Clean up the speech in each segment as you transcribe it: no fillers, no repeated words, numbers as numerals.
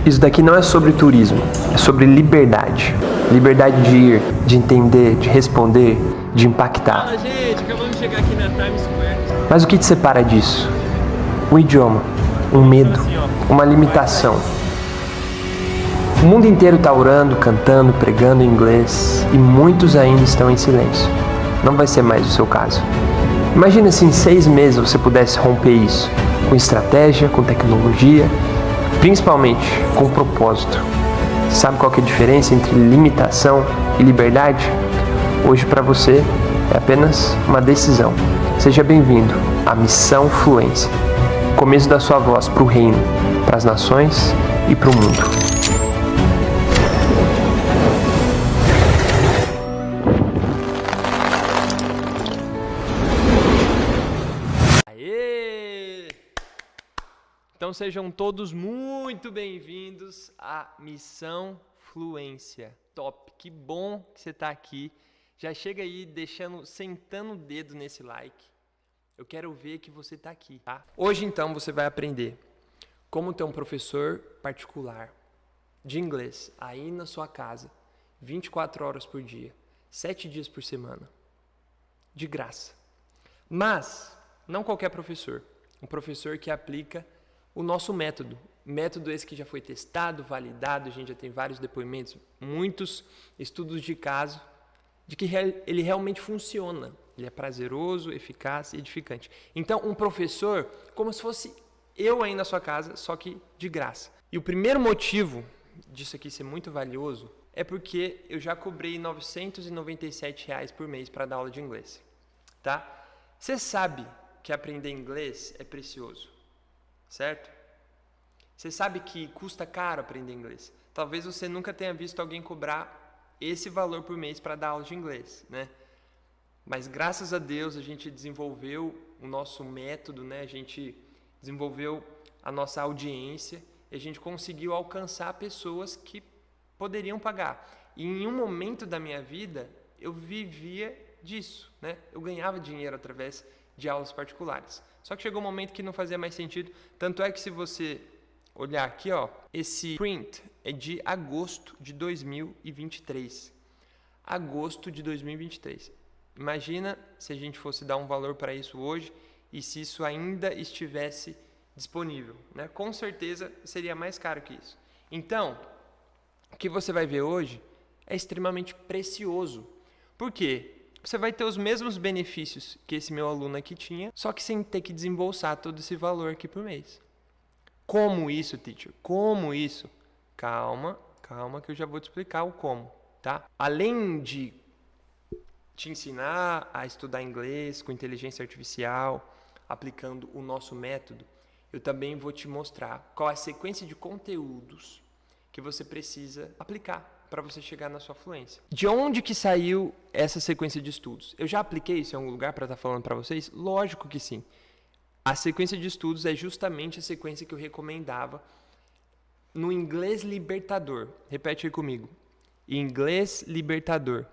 Isso daqui não é sobre turismo, é sobre liberdade. Liberdade de ir, de entender, de responder, de impactar. Fala, gente, acabamos de chegar aqui na Times Square. Mas o que te separa disso? Um idioma, um medo, uma limitação. O mundo inteiro está orando, cantando, pregando em inglês e muitos ainda estão em silêncio. Não vai ser mais o seu caso. Imagina se em 6 meses você pudesse romper isso, com estratégia, com tecnologia, principalmente com propósito. Sabe qual que é a diferença entre limitação e liberdade? Hoje para você é apenas uma decisão. Seja bem-vindo à Missão Fluência. Começo da sua voz para o reino, para as nações e para o mundo. Então sejam todos muito bem-vindos à Missão Fluência. Top, que bom que você está aqui. Já chega aí sentando o dedo nesse like. Eu quero ver que você está aqui, tá? Hoje então você vai aprender como ter um professor particular de inglês aí na sua casa, 24 horas por dia, 7 dias por semana, de graça. Mas não qualquer professor, um professor que aplica o nosso método esse que já foi testado, validado, a gente já tem vários depoimentos, muitos estudos de caso, de que ele realmente funciona, ele é prazeroso, eficaz e edificante. Então, um professor, como se fosse eu aí na sua casa, só que de graça. E o primeiro motivo disso aqui ser muito valioso é porque eu já cobrei R$ 997 por mês para dar aula de inglês, tá? Você sabe que aprender inglês é precioso, certo? Você sabe que custa caro aprender inglês. Talvez você nunca tenha visto alguém cobrar esse valor por mês para dar aula de inglês, né? Mas graças a Deus a gente desenvolveu o nosso método, né? A gente desenvolveu a nossa audiência e a gente conseguiu alcançar pessoas que poderiam pagar. E em um momento da minha vida eu vivia disso, né? Eu ganhava dinheiro através de aulas particulares. Só que chegou um momento que não fazia mais sentido, tanto é que se você olhar aqui, ó, esse print é de agosto de 2023. Agosto de 2023. Imagina se a gente fosse dar um valor para isso hoje e se isso ainda estivesse disponível, né? Com certeza seria mais caro que isso. Então, o que você vai ver hoje é extremamente precioso. Por quê? Você vai ter os mesmos benefícios que esse meu aluno aqui tinha, só que sem ter que desembolsar todo esse valor aqui por mês. Como isso, teacher? Como isso? Calma que eu já vou te explicar o como, tá? Além de te ensinar a estudar inglês com inteligência artificial, aplicando o nosso método, eu também vou te mostrar qual é a sequência de conteúdos que você precisa aplicar para você chegar na sua fluência. De onde que saiu essa sequência de estudos? Eu já apliquei isso em algum lugar para estar falando para vocês? Lógico que sim. A sequência de estudos é justamente a sequência que eu recomendava no Inglês Libertador. Repete aí comigo. Inglês Libertador.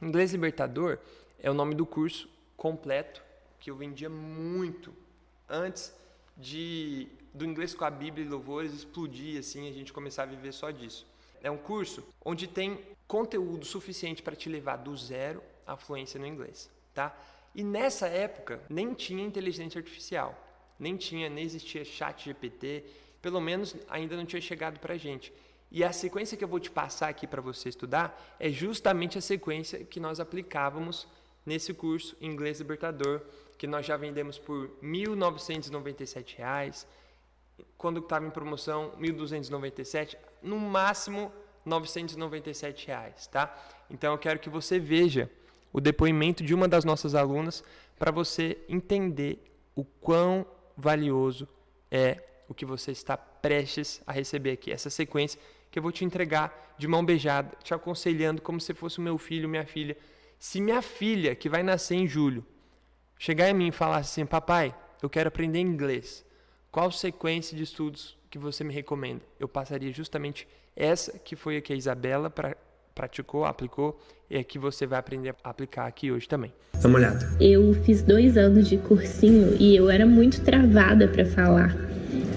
Inglês Libertador é o nome do curso completo que eu vendia muito antes do Inglês com a Bíblia e Louvores explodir, assim, a gente começar a viver só disso. É um curso onde tem conteúdo suficiente para te levar do zero à fluência no inglês, tá? E nessa época nem tinha inteligência artificial, nem existia chat GPT, pelo menos ainda não tinha chegado pra gente. E a sequência que eu vou te passar aqui para você estudar é justamente a sequência que nós aplicávamos nesse curso Inglês Libertador, que nós já vendemos por R$ 1.997, quando estava em promoção R$ 1.297, no máximo R$ 997, tá? Então eu quero que você veja o depoimento de uma das nossas alunas para você entender o quão valioso é o que você está prestes a receber aqui, essa sequência que eu vou te entregar de mão beijada, te aconselhando como se fosse o meu filho, minha filha. Se minha filha, que vai nascer em julho, chegar em mim e falar assim: papai, eu quero aprender inglês, qual sequência de estudos que você me recomenda? Eu passaria justamente essa que foi a que a Isabela praticou, aplicou, e a que você vai aprender a aplicar aqui hoje também. Dá uma olhada. Eu fiz 2 anos de cursinho e eu era muito travada para falar.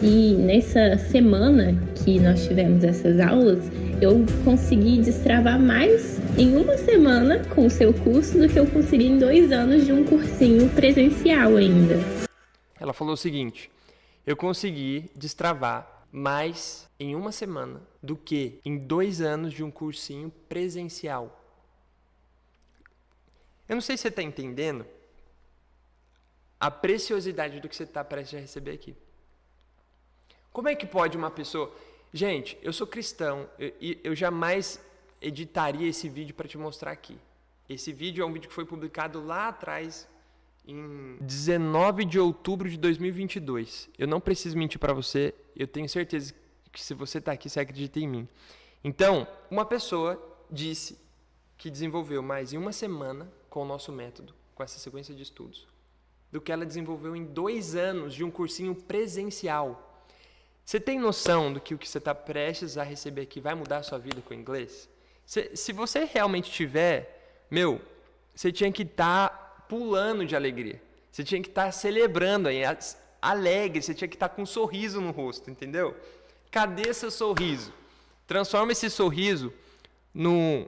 E nessa semana que nós tivemos essas aulas, eu consegui destravar mais em uma semana com o seu curso do que eu consegui em 2 anos de um cursinho presencial ainda. Ela falou o seguinte: eu consegui destravar mais em uma semana do que em 2 anos de um cursinho presencial. Eu não sei se você está entendendo a preciosidade do que você está prestes a receber aqui. Como é que pode uma pessoa... Gente, eu sou cristão e eu jamais editaria esse vídeo para te mostrar aqui. Esse vídeo é um vídeo que foi publicado lá atrás, em 19 de outubro de 2022. Eu não preciso mentir para você, eu tenho certeza que se você está aqui, você acredita em mim. Então, uma pessoa disse que desenvolveu mais em uma semana com o nosso método, com essa sequência de estudos, do que ela desenvolveu em 2 anos de um cursinho presencial. Você tem noção do que o que você está prestes a receber aqui vai mudar a sua vida com o inglês? Se você realmente tiver, você tinha que estar pulando de alegria. Você tinha que estar celebrando aí, alegre, você tinha que estar com um sorriso no rosto, entendeu? Cadê seu sorriso? Transforma esse sorriso num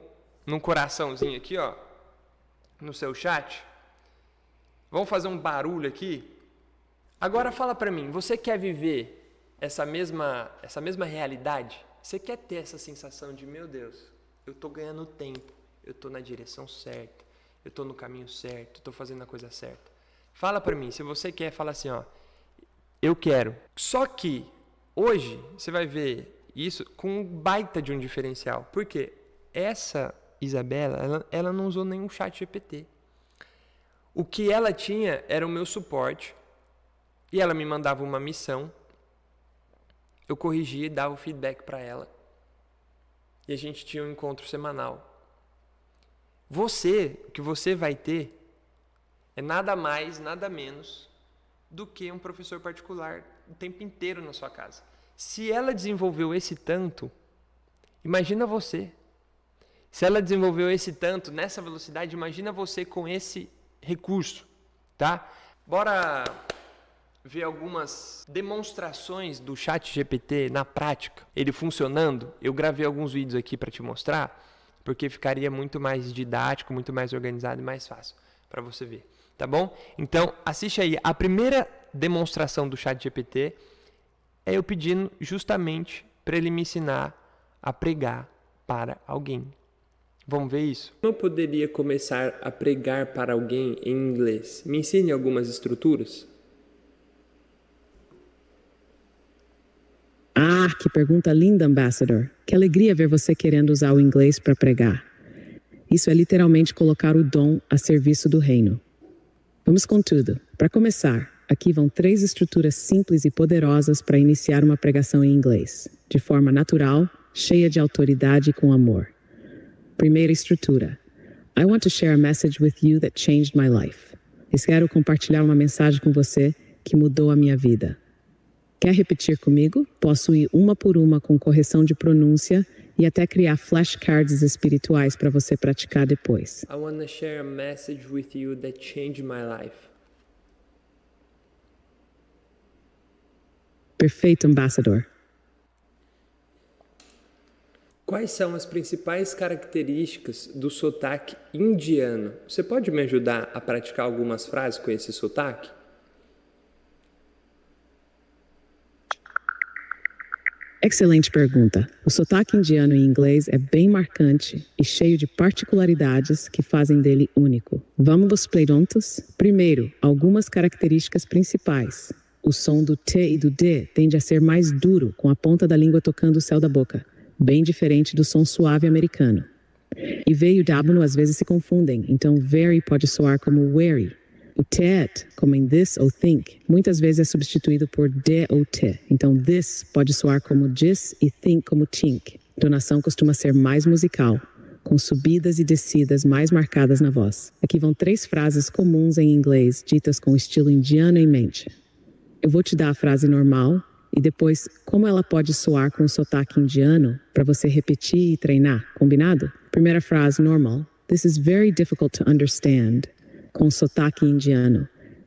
coraçãozinho aqui, ó, no seu chat. Vamos fazer um barulho aqui? Agora fala pra mim, você quer viver essa mesma realidade? Você quer ter essa sensação de, meu Deus, eu tô ganhando tempo, eu tô na direção certa, eu tô no caminho certo, eu tô fazendo a coisa certa. Fala pra mim, se você quer, fala assim, ó, eu quero. Só que hoje você vai ver isso com um baita de um diferencial. Por quê? Essa Isabela, ela não usou nenhum chat GPT. O que ela tinha era o meu suporte e ela me mandava uma missão, eu corrigia e dava o feedback para ela e a gente tinha um encontro semanal. O que você vai ter é nada mais, nada menos do que um professor particular o tempo inteiro na sua casa. Se ela desenvolveu esse tanto, imagina você. Se ela desenvolveu esse tanto, nessa velocidade, imagina você com esse recurso, tá? Bora ver algumas demonstrações do chat GPT na prática, ele funcionando. Eu gravei alguns vídeos aqui para te mostrar, porque ficaria muito mais didático, muito mais organizado e mais fácil para você ver, tá bom? Então, assiste aí. A primeira demonstração do chat GPT é eu pedindo justamente para ele me ensinar a pregar para alguém. Vamos ver isso? Como eu poderia começar a pregar para alguém em inglês? Me ensine algumas estruturas. Ah, que pergunta linda, Ambassador. Que alegria ver você querendo usar o inglês para pregar. Isso é literalmente colocar o dom a serviço do reino. Vamos com tudo. Para começar, aqui vão 3 estruturas simples e poderosas para iniciar uma pregação em inglês, de forma natural, cheia de autoridade e com amor. Primeira estrutura. I want to share a message with you that changed my life. Eu quero compartilhar uma mensagem com você que mudou a minha vida. Quer repetir comigo? Posso ir uma por uma com correção de pronúncia e até criar flashcards espirituais para você praticar depois. I want to share a message with you that changed my life. Perfeito, Ambassador. Quais são as principais características do sotaque indiano? Você pode me ajudar a praticar algumas frases com esse sotaque? Excelente pergunta. O sotaque indiano em inglês é bem marcante e cheio de particularidades que fazem dele único. Vamos prontos? Primeiro, algumas características principais. O som do T e do D tende a ser mais duro, com a ponta da língua tocando o céu da boca, bem diferente do som suave americano. E V e o W às vezes se confundem, então very pode soar como wary. O TET, como em this ou think, muitas vezes é substituído por D ou T. Então this pode soar como dis e think como think. A entonação costuma ser mais musical, com subidas e descidas mais marcadas na voz. Aqui vão 3 frases comuns em inglês, ditas com o estilo indiano em mente. Eu vou te dar a frase normal e depois como ela pode soar com o sotaque indiano para você repetir e treinar, combinado? Primeira frase normal. This is very difficult to understand. Com sotaque indiano.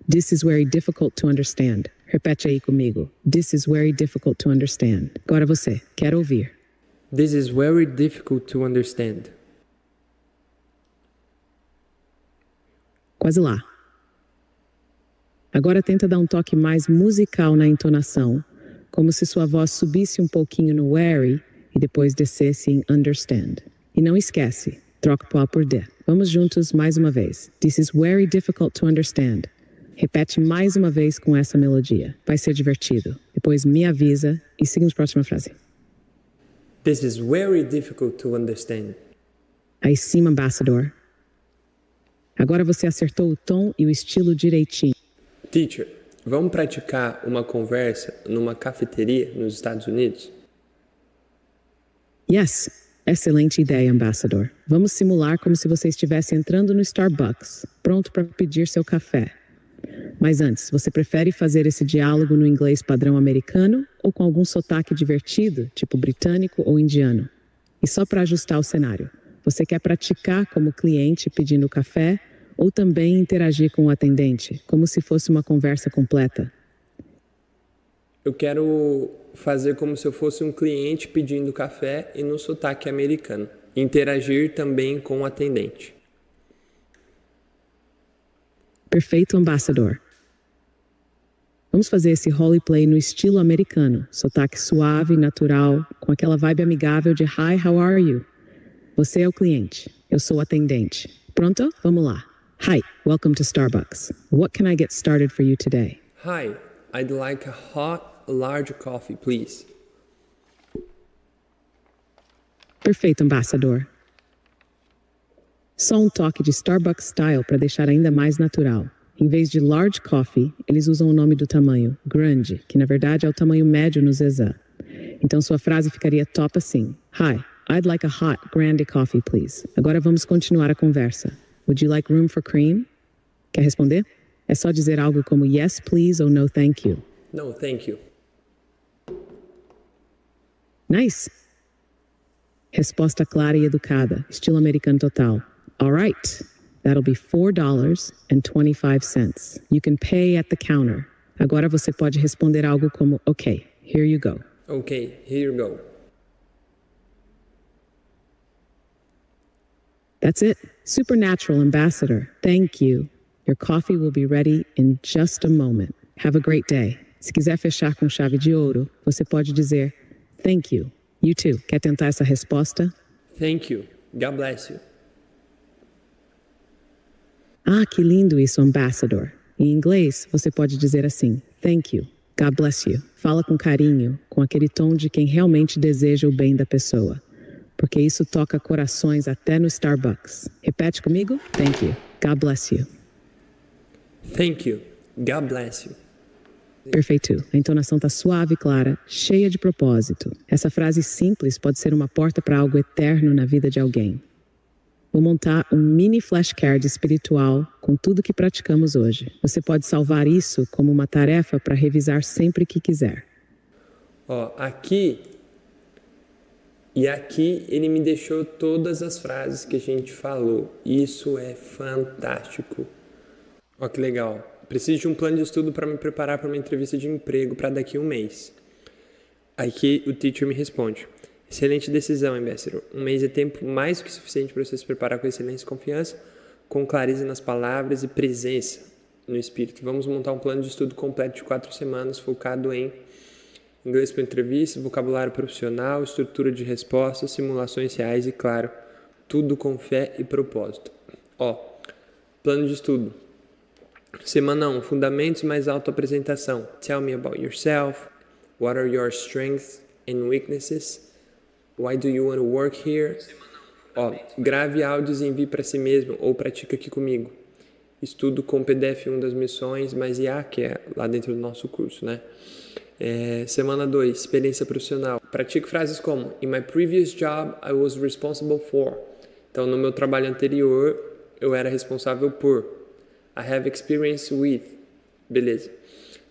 This is very difficult to understand. Repete aí comigo. This is very difficult to understand. Agora você. Quero ouvir. This is very difficult to understand. Quase lá. Agora tenta dar um toque mais musical na entonação, como se sua voz subisse um pouquinho no very e depois descesse em understand. E não esquece, troca o pó por de. Vamos juntos mais uma vez. This is very difficult to understand. Repete mais uma vez com essa melodia. Vai ser divertido. Depois me avisa e seguimos a próxima frase. This is very difficult to understand. Aí sim, Ambassador. Agora você acertou o tom e o estilo direitinho. Teacher, vamos praticar uma conversa numa cafeteria nos Estados Unidos? Yes, excelente ideia, Ambassador. Vamos simular como se você estivesse entrando no Starbucks, pronto para pedir seu café. Mas antes, você prefere fazer esse diálogo no inglês padrão americano ou com algum sotaque divertido, tipo britânico ou indiano? E só para ajustar o cenário, você quer praticar como cliente pedindo café ou também interagir com o atendente, como se fosse uma conversa completa? Eu quero fazer como se eu fosse um cliente pedindo café e no sotaque americano. Interagir também com o atendente. Perfeito, Ambassador. Vamos fazer esse roleplay no estilo americano, sotaque suave, natural, com aquela vibe amigável de Hi, how are you? Você é o cliente, eu sou o atendente. Pronto? Vamos lá. Hi, welcome to Starbucks. What can I get started for you today? Hi, I'd like a hot, large coffee, please. Perfeito, Ambassador. Só um toque de Starbucks style para deixar ainda mais natural. Em vez de large coffee, eles usam o nome do tamanho, grande, que na verdade é o tamanho médio no Zezã. Então sua frase ficaria top assim. Hi, I'd like a hot, grande coffee, please. Agora vamos continuar a conversa. Would you like room for cream? Quer responder? É só dizer algo como yes, please ou no, thank you. No, thank you. Nice! Resposta clara e educada, estilo americano total. All right, that'll be $4.25. You can pay at the counter. Agora você pode responder algo como, okay, here you go. Okay, here you go. That's it. Supernatural, Ambassador. Thank you. Your coffee will be ready in just a moment. Have a great day. Se quiser fechar com chave de ouro, você pode dizer thank you. You too. Quer tentar essa resposta? Thank you. God bless you. Ah, que lindo isso, Ambassador. Em inglês, você pode dizer assim, thank you. God bless you. Fala com carinho, com aquele tom de quem realmente deseja o bem da pessoa. Porque isso toca corações até no Starbucks. Repete comigo? Thank you. God bless you. Thank you. God bless you. Perfeito. A entonação está suave e clara, cheia de propósito. Essa frase simples pode ser uma porta para algo eterno na vida de alguém. Vou montar um mini flashcard espiritual com tudo que praticamos hoje. Você pode salvar isso como uma tarefa para revisar sempre que quiser. Ó, aqui ele me deixou todas as frases que a gente falou. Isso é fantástico. Ó, que legal. Preciso de um plano de estudo para me preparar para uma entrevista de emprego para daqui a um mês. Aqui o teacher me responde. Excelente decisão, Ambassador. Um mês é tempo mais do que suficiente para você se preparar com excelência e confiança, com clareza nas palavras e presença no espírito. Vamos montar um plano de estudo completo de 4 semanas, focado em inglês para entrevista, vocabulário profissional, estrutura de respostas, simulações reais e, claro, tudo com fé e propósito. Ó, plano de estudo. Semana 1, fundamentos mais autoapresentação. Tell me about yourself. What are your strengths and weaknesses? Why do you want to work here? Ó, grave áudios e envie para si mesmo ou pratica aqui comigo. Estudo com PDF 1 das missões, mas IA, que é lá dentro do nosso curso, né? Semana 2, experiência profissional. Pratique frases como In my previous job, I was responsible for. Então, no meu trabalho anterior, eu era responsável por. I have experience with. Beleza.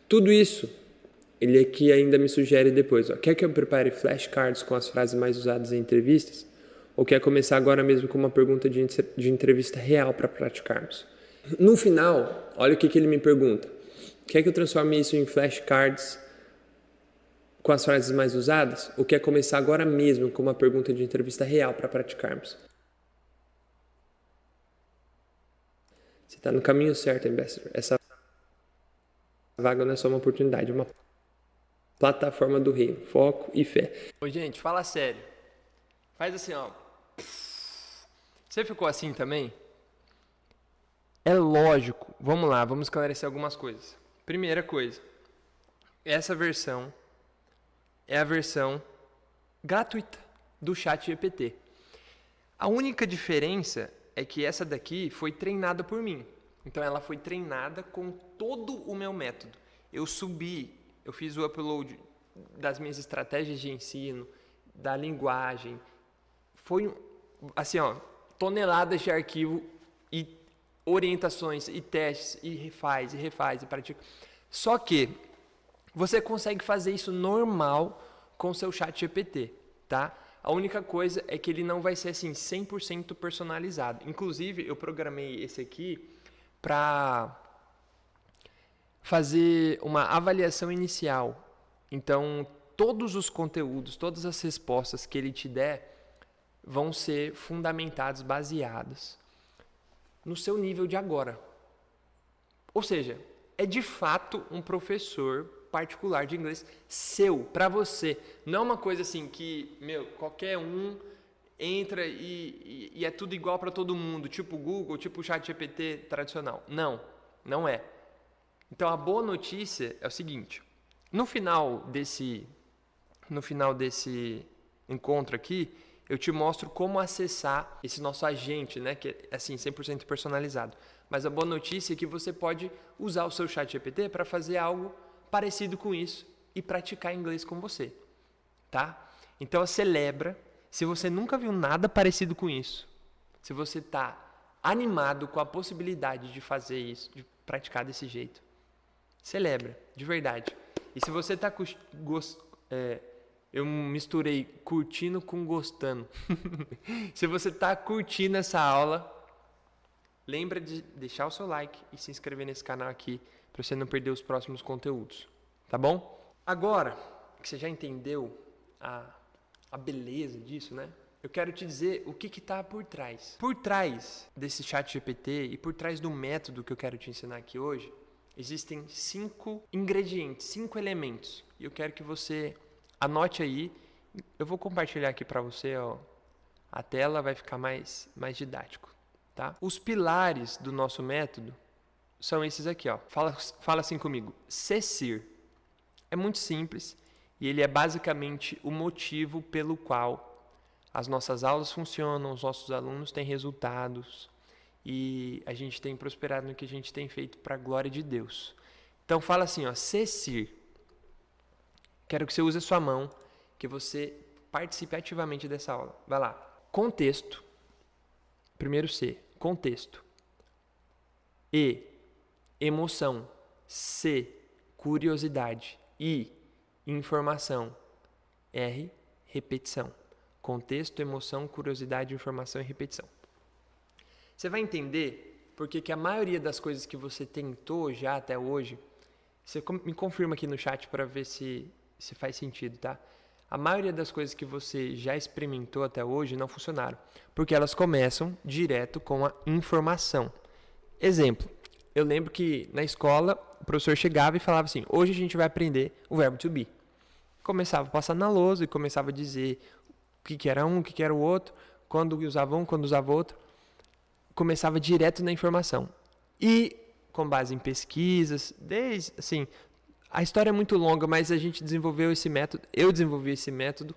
Tudo isso, ele aqui ainda me sugere depois. Ó. Quer que eu prepare flashcards com as frases mais usadas em entrevistas? Ou quer começar agora mesmo com uma pergunta de entrevista real para praticarmos? No final, olha o que ele me pergunta. Quer que eu transforme isso em flashcards com as frases mais usadas? Ou quer começar agora mesmo com uma pergunta de entrevista real para praticarmos? Você está no caminho certo, Ambassador. Essa vaga não é só uma oportunidade, é uma plataforma do reino. Foco e fé. Ô, gente, fala sério. Faz assim, ó. Você ficou assim também? É lógico. Vamos lá, vamos esclarecer algumas coisas. Primeira coisa. Essa versão é a versão gratuita do ChatGPT. A única diferença é que essa daqui foi treinada por mim. Então ela foi treinada com todo o meu método. Eu fiz o upload das minhas estratégias de ensino, da linguagem. Foi assim, ó, toneladas de arquivo e orientações e testes e refaz e pratica. Só que você consegue fazer isso normal com o seu ChatGPT, tá? A única coisa é que ele não vai ser assim 100% personalizado. Inclusive, eu programei esse aqui para fazer uma avaliação inicial. Então, todos os conteúdos, todas as respostas que ele te der vão ser fundamentados, baseados no seu nível de agora. Ou seja, é de fato um professor particular de inglês seu, para você. Não é uma coisa assim que, qualquer um entra e é tudo igual para todo mundo, tipo o Google, tipo o ChatGPT tradicional. Não, não é. Então a boa notícia é o seguinte, no final desse encontro aqui, eu te mostro como acessar esse nosso agente, né, que é assim 100% personalizado. Mas a boa notícia é que você pode usar o seu ChatGPT para fazer algo parecido com isso e praticar inglês com você, tá? Então celebra, se você nunca viu nada parecido com isso, se você está animado com a possibilidade de fazer isso, de praticar desse jeito, celebra, de verdade. E se você está eu misturei curtindo com gostando. Se você está curtindo essa aula, lembra de deixar o seu like e se inscrever nesse canal aqui para você não perder os próximos conteúdos, tá bom? Agora que você já entendeu a beleza disso, né? Eu quero te dizer o que está por trás. Por trás desse ChatGPT e por trás do método que eu quero te ensinar aqui hoje, existem 5 ingredientes, 5 elementos. E eu quero que você anote aí. Eu vou compartilhar aqui para você, ó, a tela, vai ficar mais didático, tá? Os pilares do nosso método são esses aqui, ó. Fala assim comigo. CECIR. É muito simples e ele é basicamente o motivo pelo qual as nossas aulas funcionam, os nossos alunos têm resultados e a gente tem prosperado no que a gente tem feito para a glória de Deus. Então fala assim, ó, CECIR. Quero que você use a sua mão, que você participe ativamente dessa aula. Vai lá. Contexto. Primeiro C, contexto. E, emoção. C, curiosidade. I, informação. R, repetição. Contexto, emoção, curiosidade, informação e repetição. Você vai entender porque que a maioria das coisas que você tentou já até hoje, você me confirma aqui no chat para ver se faz sentido, tá? A maioria das coisas que você já experimentou até hoje não funcionaram, porque elas começam direto com a informação. Exemplo, eu lembro que na escola o professor chegava e falava assim, hoje a gente vai aprender o verbo to be. Começava a passar na lousa e começava a dizer o que era um, o que era o outro, quando usava um, quando usava outro. Começava direto na informação. E, com base em pesquisas, assim, a história é muito longa, mas a gente desenvolveu esse método, eu desenvolvi esse método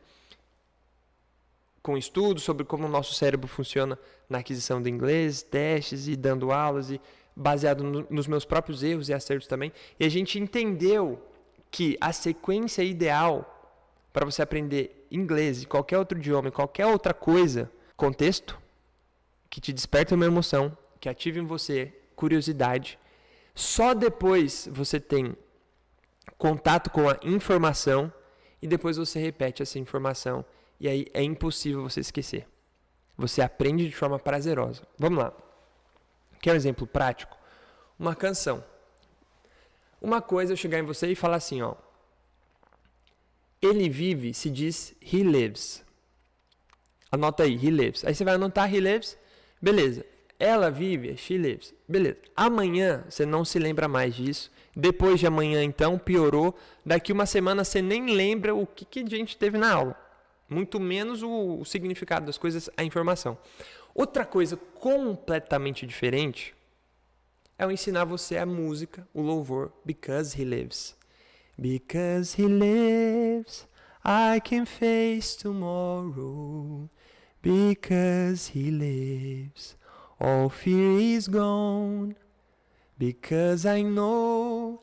com estudos sobre como o nosso cérebro funciona na aquisição do inglês, testes e dando aulas, e baseado nos meus próprios erros e acertos também. E a gente entendeu que a sequência ideal para você aprender inglês e qualquer outro idioma, qualquer outra coisa, contexto, que te desperta uma emoção, que ative em você curiosidade. Só depois você tem contato com a informação e depois você repete essa informação e aí é impossível você esquecer. Você aprende de forma prazerosa. Vamos lá. Quer um exemplo prático? Uma canção. Uma coisa é eu chegar em você e falar assim, ó. Ele vive, se diz he lives. Anota aí, he lives. Aí você vai anotar he lives, beleza. Ela vive, she lives, beleza. Amanhã você não se lembra mais disso. Depois de amanhã, então, piorou. Daqui uma semana você nem lembra o que a gente teve na aula. Muito menos o significado das coisas, a informação. Outra coisa completamente diferente é eu ensinar você a música, o louvor, Because He Lives. Because He lives, I can face tomorrow. Because He lives, all fear is gone. Because I know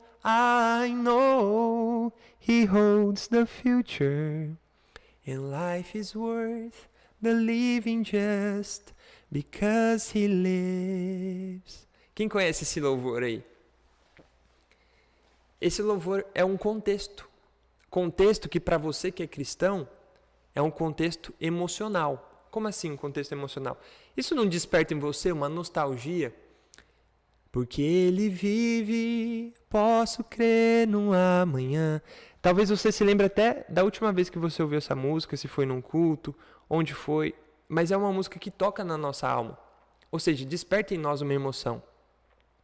He holds the future. And life is worth the living just because He lives. Quem conhece esse louvor aí? Esse louvor é um contexto. Contexto que para você que é cristão é um contexto emocional. Como assim um contexto emocional? Isso não desperta em você uma nostalgia? Porque Ele vive, posso crer no amanhã. Talvez você se lembre até da última vez que você ouviu essa música, se foi num culto, onde foi. Mas é uma música que toca na nossa alma. Ou seja, desperta em nós uma emoção.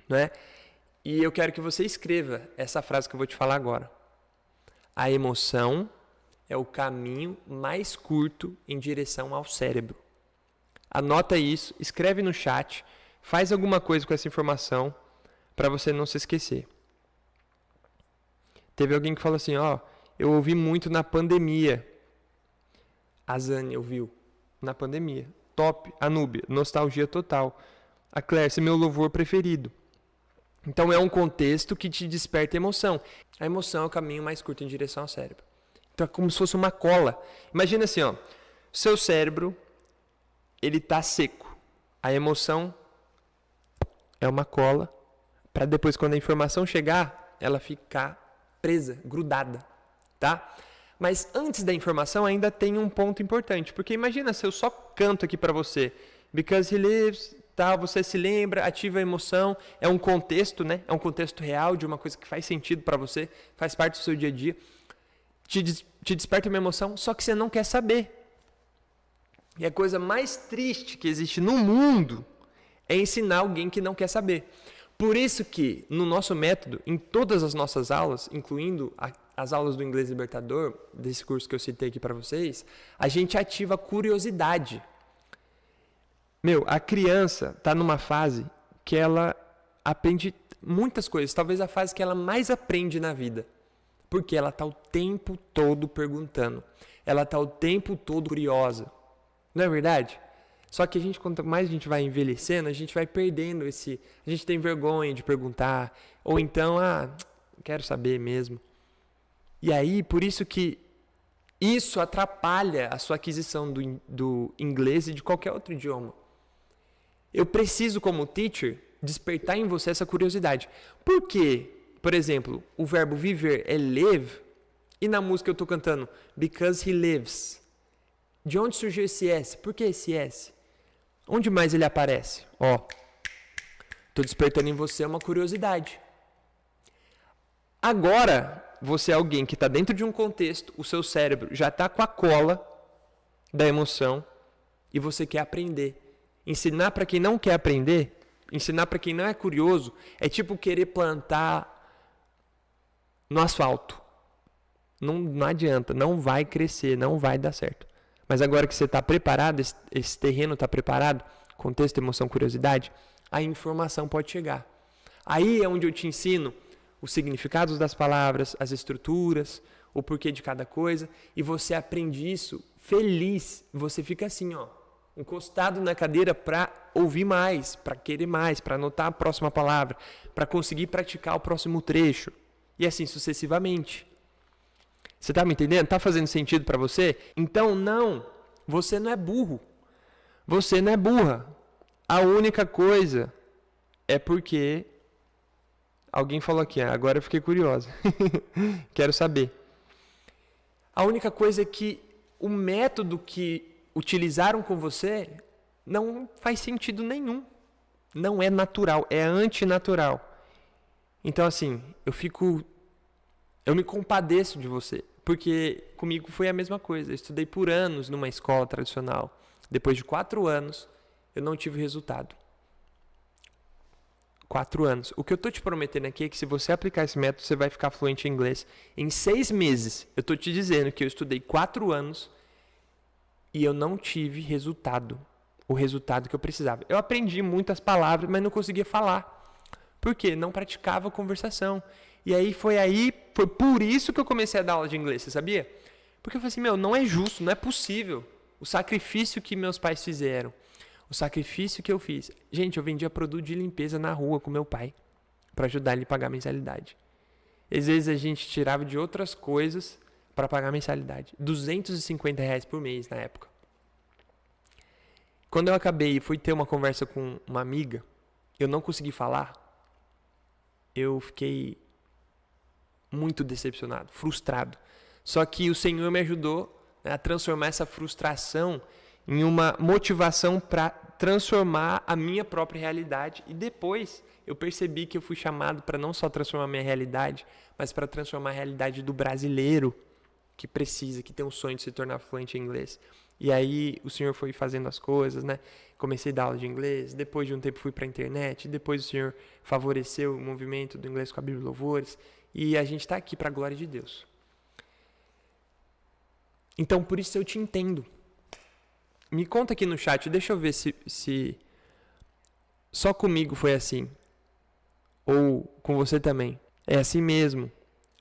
Não é? E eu quero que você escreva essa frase que eu vou te falar agora. A emoção é o caminho mais curto em direção ao cérebro. Anota isso, escreve no chat, faz alguma coisa com essa informação para você não se esquecer. Teve alguém que falou assim, ó, eu ouvi muito na pandemia. A Zane ouviu na pandemia. Top, a Núbia, nostalgia total. A Clércia, meu louvor preferido. Então é um contexto que te desperta emoção. A emoção é o caminho mais curto em direção ao cérebro. Então é como se fosse uma cola. Imagina assim, ó, seu cérebro, ele tá seco. A emoção é uma cola para depois, quando a informação chegar, ela ficar presa, grudada, tá? Mas antes da informação ainda tem um ponto importante, porque imagina se eu só canto aqui para você, Because He Lives, tá? Você se lembra, ativa a emoção, é um contexto, né? É um contexto real de uma coisa que faz sentido para você, faz parte do seu dia a dia, te desperta uma emoção, só que você não quer saber. E a coisa mais triste que existe no mundo é ensinar alguém que não quer saber. Por isso que, no nosso método, em todas as nossas aulas, incluindo as aulas do Inglês Libertador, desse curso que eu citei aqui para vocês, a gente ativa a curiosidade. A criança está numa fase que ela aprende muitas coisas, talvez a fase que ela mais aprende na vida. Porque ela está o tempo todo perguntando, ela está o tempo todo curiosa. Não é verdade? Só que quanto mais a gente vai envelhecendo, a gente vai perdendo a gente tem vergonha de perguntar, ou então, quero saber mesmo. E aí, por isso que isso atrapalha a sua aquisição do inglês e de qualquer outro idioma. Eu preciso, como teacher, despertar em você essa curiosidade. Por quê? Por exemplo, o verbo viver é live, e na música eu estou cantando Because He Lives. De onde surgiu esse S? Por que esse S? Onde mais ele aparece? Estou despertando em você uma curiosidade. Agora, você é alguém que está dentro de um contexto, o seu cérebro já está com a cola da emoção e você quer aprender. Ensinar para quem não quer aprender, ensinar para quem não é curioso, é tipo querer plantar no asfalto. Não adianta, não vai crescer, não vai dar certo. Mas agora que você está preparado, esse terreno está preparado, contexto, emoção, curiosidade, a informação pode chegar. Aí é onde eu te ensino os significados das palavras, as estruturas, o porquê de cada coisa, e você aprende isso feliz. Você fica assim, encostado na cadeira para ouvir mais, para querer mais, para anotar a próxima palavra, para conseguir praticar o próximo trecho, e assim sucessivamente. Você está me entendendo? Está fazendo sentido para você? Então, não. Você não é burro. Você não é burra. A única coisa é porque... Alguém falou aqui, agora eu fiquei curiosa. Quero saber. A única coisa é que o método que utilizaram com você não faz sentido nenhum. Não é natural, é antinatural. Então, assim, eu me compadeço de você, porque comigo foi a mesma coisa. Eu estudei por anos numa escola tradicional. Depois de 4 anos, eu não tive resultado. 4 anos. O que eu estou te prometendo aqui é que se você aplicar esse método, você vai ficar fluente em inglês em 6 meses. Eu estou te dizendo que eu estudei 4 anos e eu não tive resultado. O resultado que eu precisava. Eu aprendi muitas palavras, mas não conseguia falar. Por quê? Não praticava conversação. E aí foi por isso que eu comecei a dar aula de inglês, você sabia? Porque eu falei assim, não é justo, não é possível. O sacrifício que meus pais fizeram, o sacrifício que eu fiz. Gente, eu vendia produto de limpeza na rua com meu pai, para ajudar ele a pagar a mensalidade. Às vezes a gente tirava de outras coisas para pagar a mensalidade. R$250 por mês na época. Quando eu acabei e fui ter uma conversa com uma amiga, eu não consegui falar. Eu fiquei muito decepcionado, frustrado. Só que o Senhor me ajudou a transformar essa frustração em uma motivação para transformar a minha própria realidade. E depois eu percebi que eu fui chamado para não só transformar a minha realidade, mas para transformar a realidade do brasileiro que precisa, que tem um sonho de se tornar fluente em inglês. E aí o Senhor foi fazendo as coisas, né? Comecei a dar aula de inglês, depois de um tempo fui para a internet, depois o Senhor favoreceu o movimento do inglês com a Bíblia e Louvores, e a gente está aqui para a glória de Deus. Então, por isso eu te entendo. Me conta aqui no chat, deixa eu ver se só comigo foi assim, ou com você também. É assim mesmo,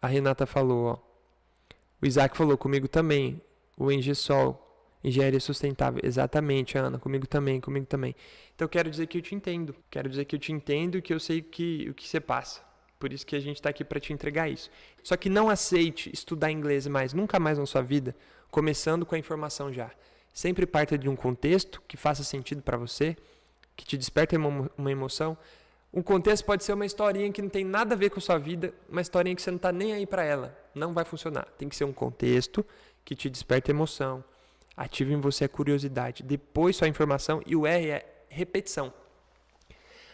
a Renata falou, ó. O Isaac falou, comigo também. O Engesol, engenharia sustentável. Exatamente, Ana, comigo também. Então eu quero dizer que eu te entendo. E que eu sei o que você passa. Por isso que a gente está aqui para te entregar isso. Só que não aceite estudar inglês nunca mais na sua vida, começando com a informação já. Sempre parta de um contexto que faça sentido para você, que te desperte uma emoção. Um contexto pode ser uma historinha que não tem nada a ver com a sua vida, uma historinha que você não está nem aí para ela. Não vai funcionar. Tem que ser um contexto que te desperte emoção, ative em você a curiosidade, depois só a informação, e o R é repetição.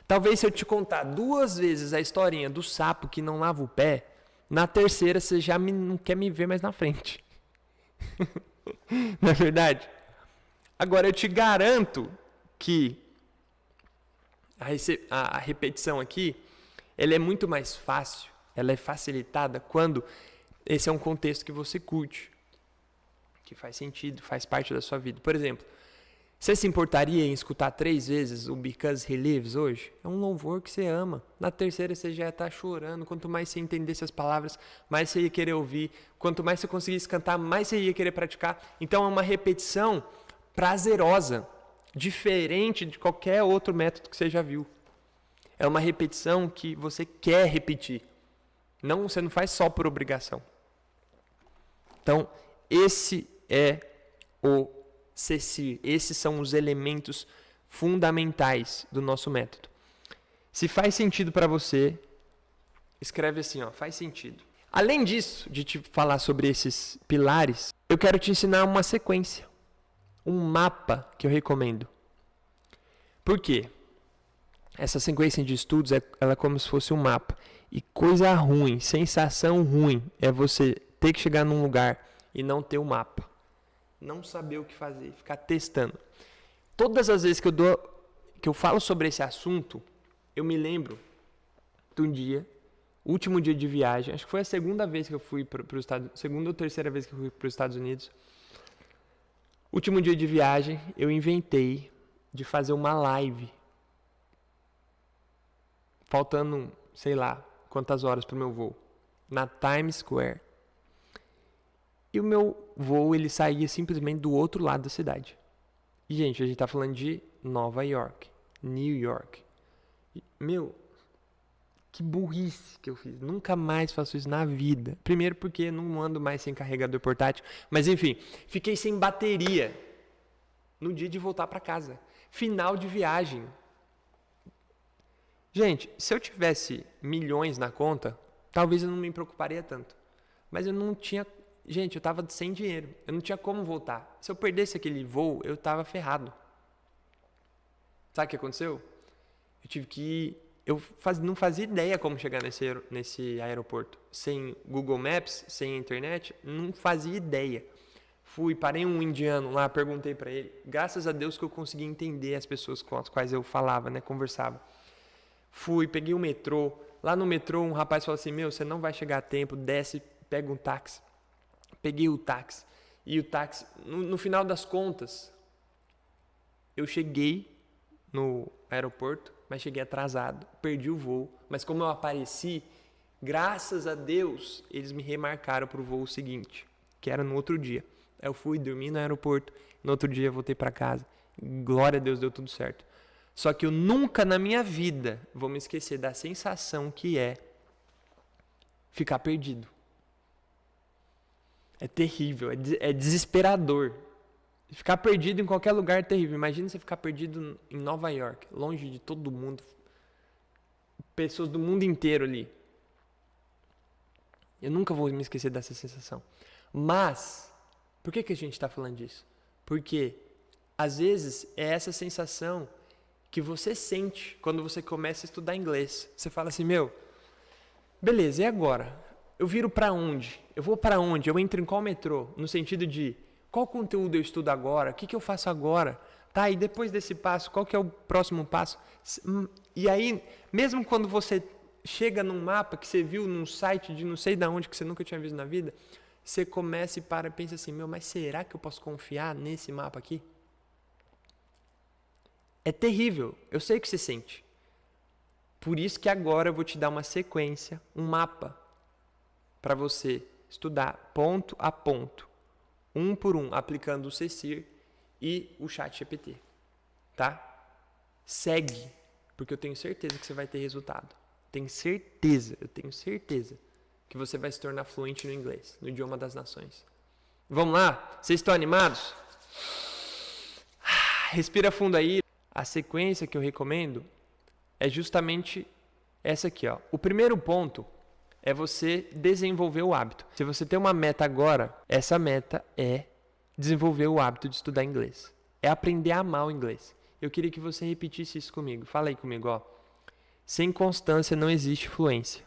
Talvez se eu te contar 2 vezes a historinha do sapo que não lava o pé, na terceira você já não quer me ver mais na frente. Não é verdade? Agora eu te garanto que a repetição aqui, ela é muito mais fácil, ela é facilitada quando esse é um contexto que você curte, que faz sentido, faz parte da sua vida. Por exemplo, você se importaria em escutar 3 vezes o Because He Lives hoje? É um louvor que você ama. Na terceira você já está chorando. Quanto mais você entendesse as palavras, mais você ia querer ouvir. Quanto mais você conseguisse cantar, mais você ia querer praticar. Então é uma repetição prazerosa, diferente de qualquer outro método que você já viu. É uma repetição que você quer repetir. Você não faz só por obrigação. Então, esse é o CECIR. Esses são os elementos fundamentais do nosso método. Se faz sentido para você, escreve assim, ó, faz sentido. Além disso, de te falar sobre esses pilares, eu quero te ensinar uma sequência, um mapa que eu recomendo. Por quê? Essa sequência de estudos, ela é como se fosse um mapa. E coisa ruim, sensação ruim, é você ter que chegar num lugar e não ter o mapa. Não saber o que fazer, ficar testando. Todas as vezes que eu falo sobre esse assunto, eu me lembro de um dia, último dia de viagem, acho que foi a segunda vez que eu fui para os Estados Unidos, segunda ou terceira vez que eu fui para os Estados Unidos. Último dia de viagem, eu inventei de fazer uma live. Faltando, sei lá, quantas horas para o meu voo. Na Times Square. E o meu voo, ele saía simplesmente do outro lado da cidade. E, gente, a gente tá falando de Nova York, New York. Que burrice que eu fiz. Nunca mais faço isso na vida. Primeiro porque não ando mais sem carregador portátil. Mas, enfim, fiquei sem bateria no dia de voltar para casa. Final de viagem. Gente, se eu tivesse milhões na conta, talvez eu não me preocuparia tanto. Mas eu não tinha... Gente, eu estava sem dinheiro. Eu não tinha como voltar. Se eu perdesse aquele voo, eu estava ferrado. Sabe o que aconteceu? Eu tive que não fazia ideia como chegar nesse aeroporto. Sem Google Maps, sem internet, não fazia ideia. Parei um indiano lá, perguntei para ele. Graças a Deus que eu consegui entender as pessoas com as quais eu falava, né, conversava. Peguei o metrô. Lá no metrô, um rapaz falou assim, você não vai chegar a tempo, desce, pega um táxi. Peguei o táxi. E o táxi, no final das contas, eu cheguei no aeroporto, mas cheguei atrasado, perdi o voo. Mas como eu apareci, graças a Deus, eles me remarcaram para o voo seguinte, que era no outro dia. Eu fui dormir no aeroporto, no outro dia eu voltei para casa. Glória a Deus, deu tudo certo. Só que eu nunca na minha vida vou me esquecer da sensação que é ficar perdido. É terrível, é desesperador. Ficar perdido em qualquer lugar é terrível. Imagina você ficar perdido em Nova York, longe de todo mundo. Pessoas do mundo inteiro ali. Eu nunca vou me esquecer dessa sensação. Mas, por que a gente está falando disso? Porque, às vezes, é essa sensação que você sente quando você começa a estudar inglês. Você fala assim, beleza, e agora? Eu viro para onde? Eu vou para onde? Eu entro em qual metrô? No sentido de, qual conteúdo eu estudo agora? O que eu faço agora? Tá, e depois desse passo, qual que é o próximo passo? E aí, mesmo quando você chega num mapa que você viu num site de não sei de onde, que você nunca tinha visto na vida, você começa e pensa assim, mas será que eu posso confiar nesse mapa aqui? É terrível, eu sei o que você sente. Por isso que agora eu vou te dar uma sequência, um mapa, para você estudar ponto a ponto, um por um, aplicando o CECIR e o ChatGPT, tá? Segue, porque eu tenho certeza que você vai ter resultado. Eu tenho certeza que você vai se tornar fluente no inglês, no idioma das nações. Vamos lá? Vocês estão animados? Respira fundo aí. A sequência que eu recomendo é justamente essa aqui, ó. O primeiro ponto é você desenvolver o hábito. Se você tem uma meta agora, essa meta é desenvolver o hábito de estudar inglês. É aprender a amar o inglês. Eu queria que você repetisse isso comigo. Fala aí comigo, ó. Sem constância não existe fluência.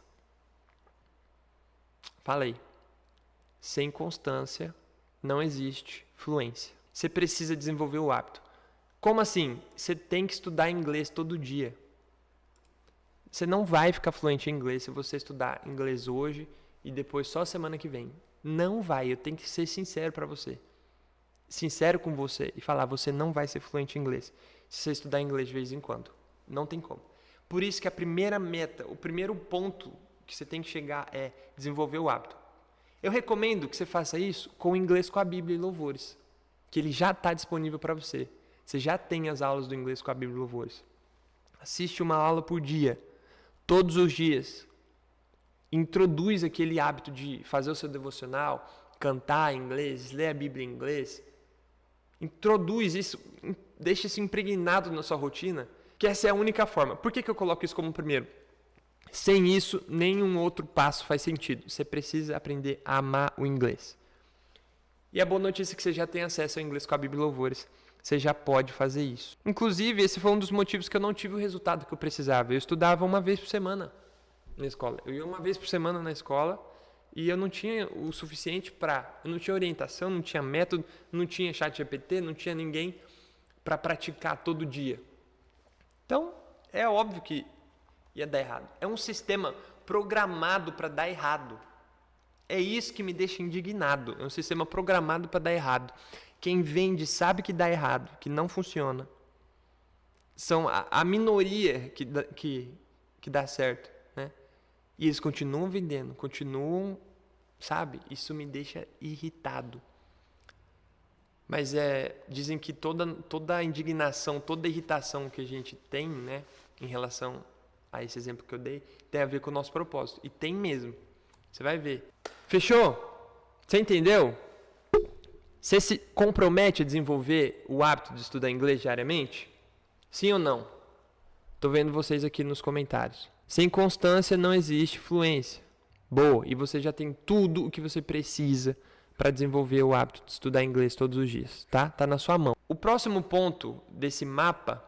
Fala aí. Sem constância não existe fluência. Você precisa desenvolver o hábito. Como assim? Você tem que estudar inglês todo dia. Você não vai ficar fluente em inglês se você estudar inglês hoje e depois só semana que vem. Não vai. Eu tenho que ser sincero para você. Sincero com você e falar, você não vai ser fluente em inglês se você estudar inglês de vez em quando. Não tem como. Por isso que a primeira meta, o primeiro ponto que você tem que chegar é desenvolver o hábito. Eu recomendo que você faça isso com o inglês com a Bíblia e Louvores, que ele já está disponível para você. Você já tem as aulas do inglês com a Bíblia e Louvores. Assiste uma aula por dia, todos os dias. Introduz aquele hábito de fazer o seu devocional, cantar em inglês, ler a Bíblia em inglês. Introduz isso, deixa isso impregnado na sua rotina, que essa é a única forma. Por que eu coloco isso como primeiro? Sem isso, nenhum outro passo faz sentido. Você precisa aprender a amar o inglês. E a boa notícia é que você já tem acesso ao inglês com a Bíblia e Louvores. Você já pode fazer isso. Inclusive, esse foi um dos motivos que eu não tive o resultado que eu precisava. Eu estudava uma vez por semana na escola. Eu ia uma vez por semana na escola e eu não tinha o suficiente eu não tinha orientação, não tinha método, não tinha ChatGPT, não tinha ninguém para praticar todo dia. Então, é óbvio que ia dar errado. É um sistema programado para dar errado. É isso que me deixa indignado. É um sistema programado para dar errado. Quem vende sabe que dá errado, que não funciona. São a minoria que dá certo, né? E eles continuam vendendo, sabe? Isso me deixa irritado. Mas dizem que toda a indignação, toda a irritação que a gente tem, né, em relação a esse exemplo que eu dei, tem a ver com o nosso propósito. E tem mesmo. Você vai ver. Fechou? Você entendeu? Você se compromete a desenvolver o hábito de estudar inglês diariamente? Sim ou não? Estou vendo vocês aqui nos comentários. Sem constância não existe fluência. Boa, e você já tem tudo o que você precisa para desenvolver o hábito de estudar inglês todos os dias, tá? Tá na sua mão. O próximo ponto desse mapa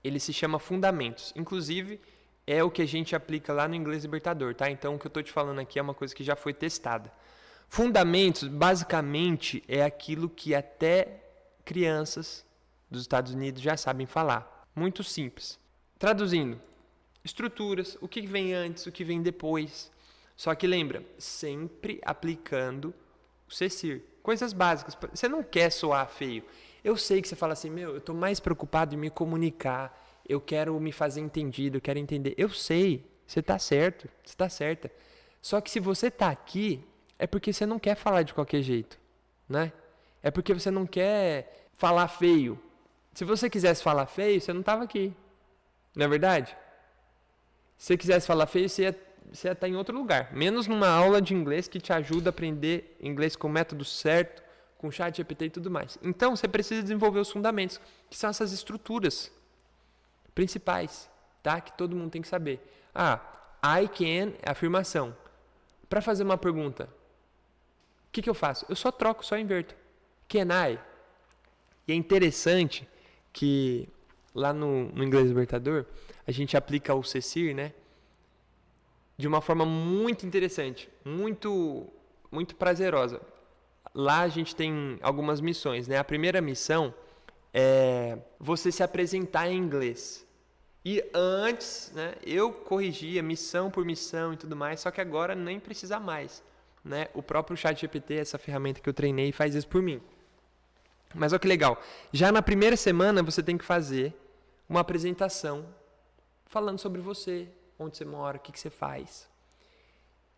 ele se chama Fundamentos. Inclusive, é o que a gente aplica lá no Inglês Libertador, tá? Então, o que eu estou te falando aqui é uma coisa que já foi testada. Fundamentos, basicamente, é aquilo que até crianças dos Estados Unidos já sabem falar. Muito simples. Traduzindo, estruturas, o que vem antes, o que vem depois. Só que lembra, sempre aplicando o CECIR. Coisas básicas. Você não quer soar feio. Eu sei que você fala assim, eu estou mais preocupado em me comunicar, eu quero me fazer entendido, eu quero entender. Eu sei, você está certo, você está certa. Só que se você está aqui, é porque você não quer falar de qualquer jeito, né? É porque você não quer falar feio. Se você quisesse falar feio, você não estava aqui. Não é verdade? Se você quisesse falar feio, você ia estar em outro lugar. Menos numa aula de inglês que te ajuda a aprender inglês com o método certo, com chat GPT e tudo mais. Então, você precisa desenvolver os fundamentos, que são essas estruturas principais, tá? Que todo mundo tem que saber. I can é afirmação. Para fazer uma pergunta, o que eu faço? Eu só troco, só inverto. Can I? E é interessante que lá no Inglês Libertador, a gente aplica o CECIR, né? De uma forma muito interessante, muito prazerosa. Lá a gente tem algumas missões, né? A primeira missão é você se apresentar em inglês. E antes, né, eu corrigia missão por missão e tudo mais, só que agora nem precisa mais, né? O próprio ChatGPT, essa ferramenta que eu treinei, faz isso por mim. Mas olha que legal. Já na primeira semana você tem que fazer uma apresentação falando sobre você, onde você mora, o que você faz.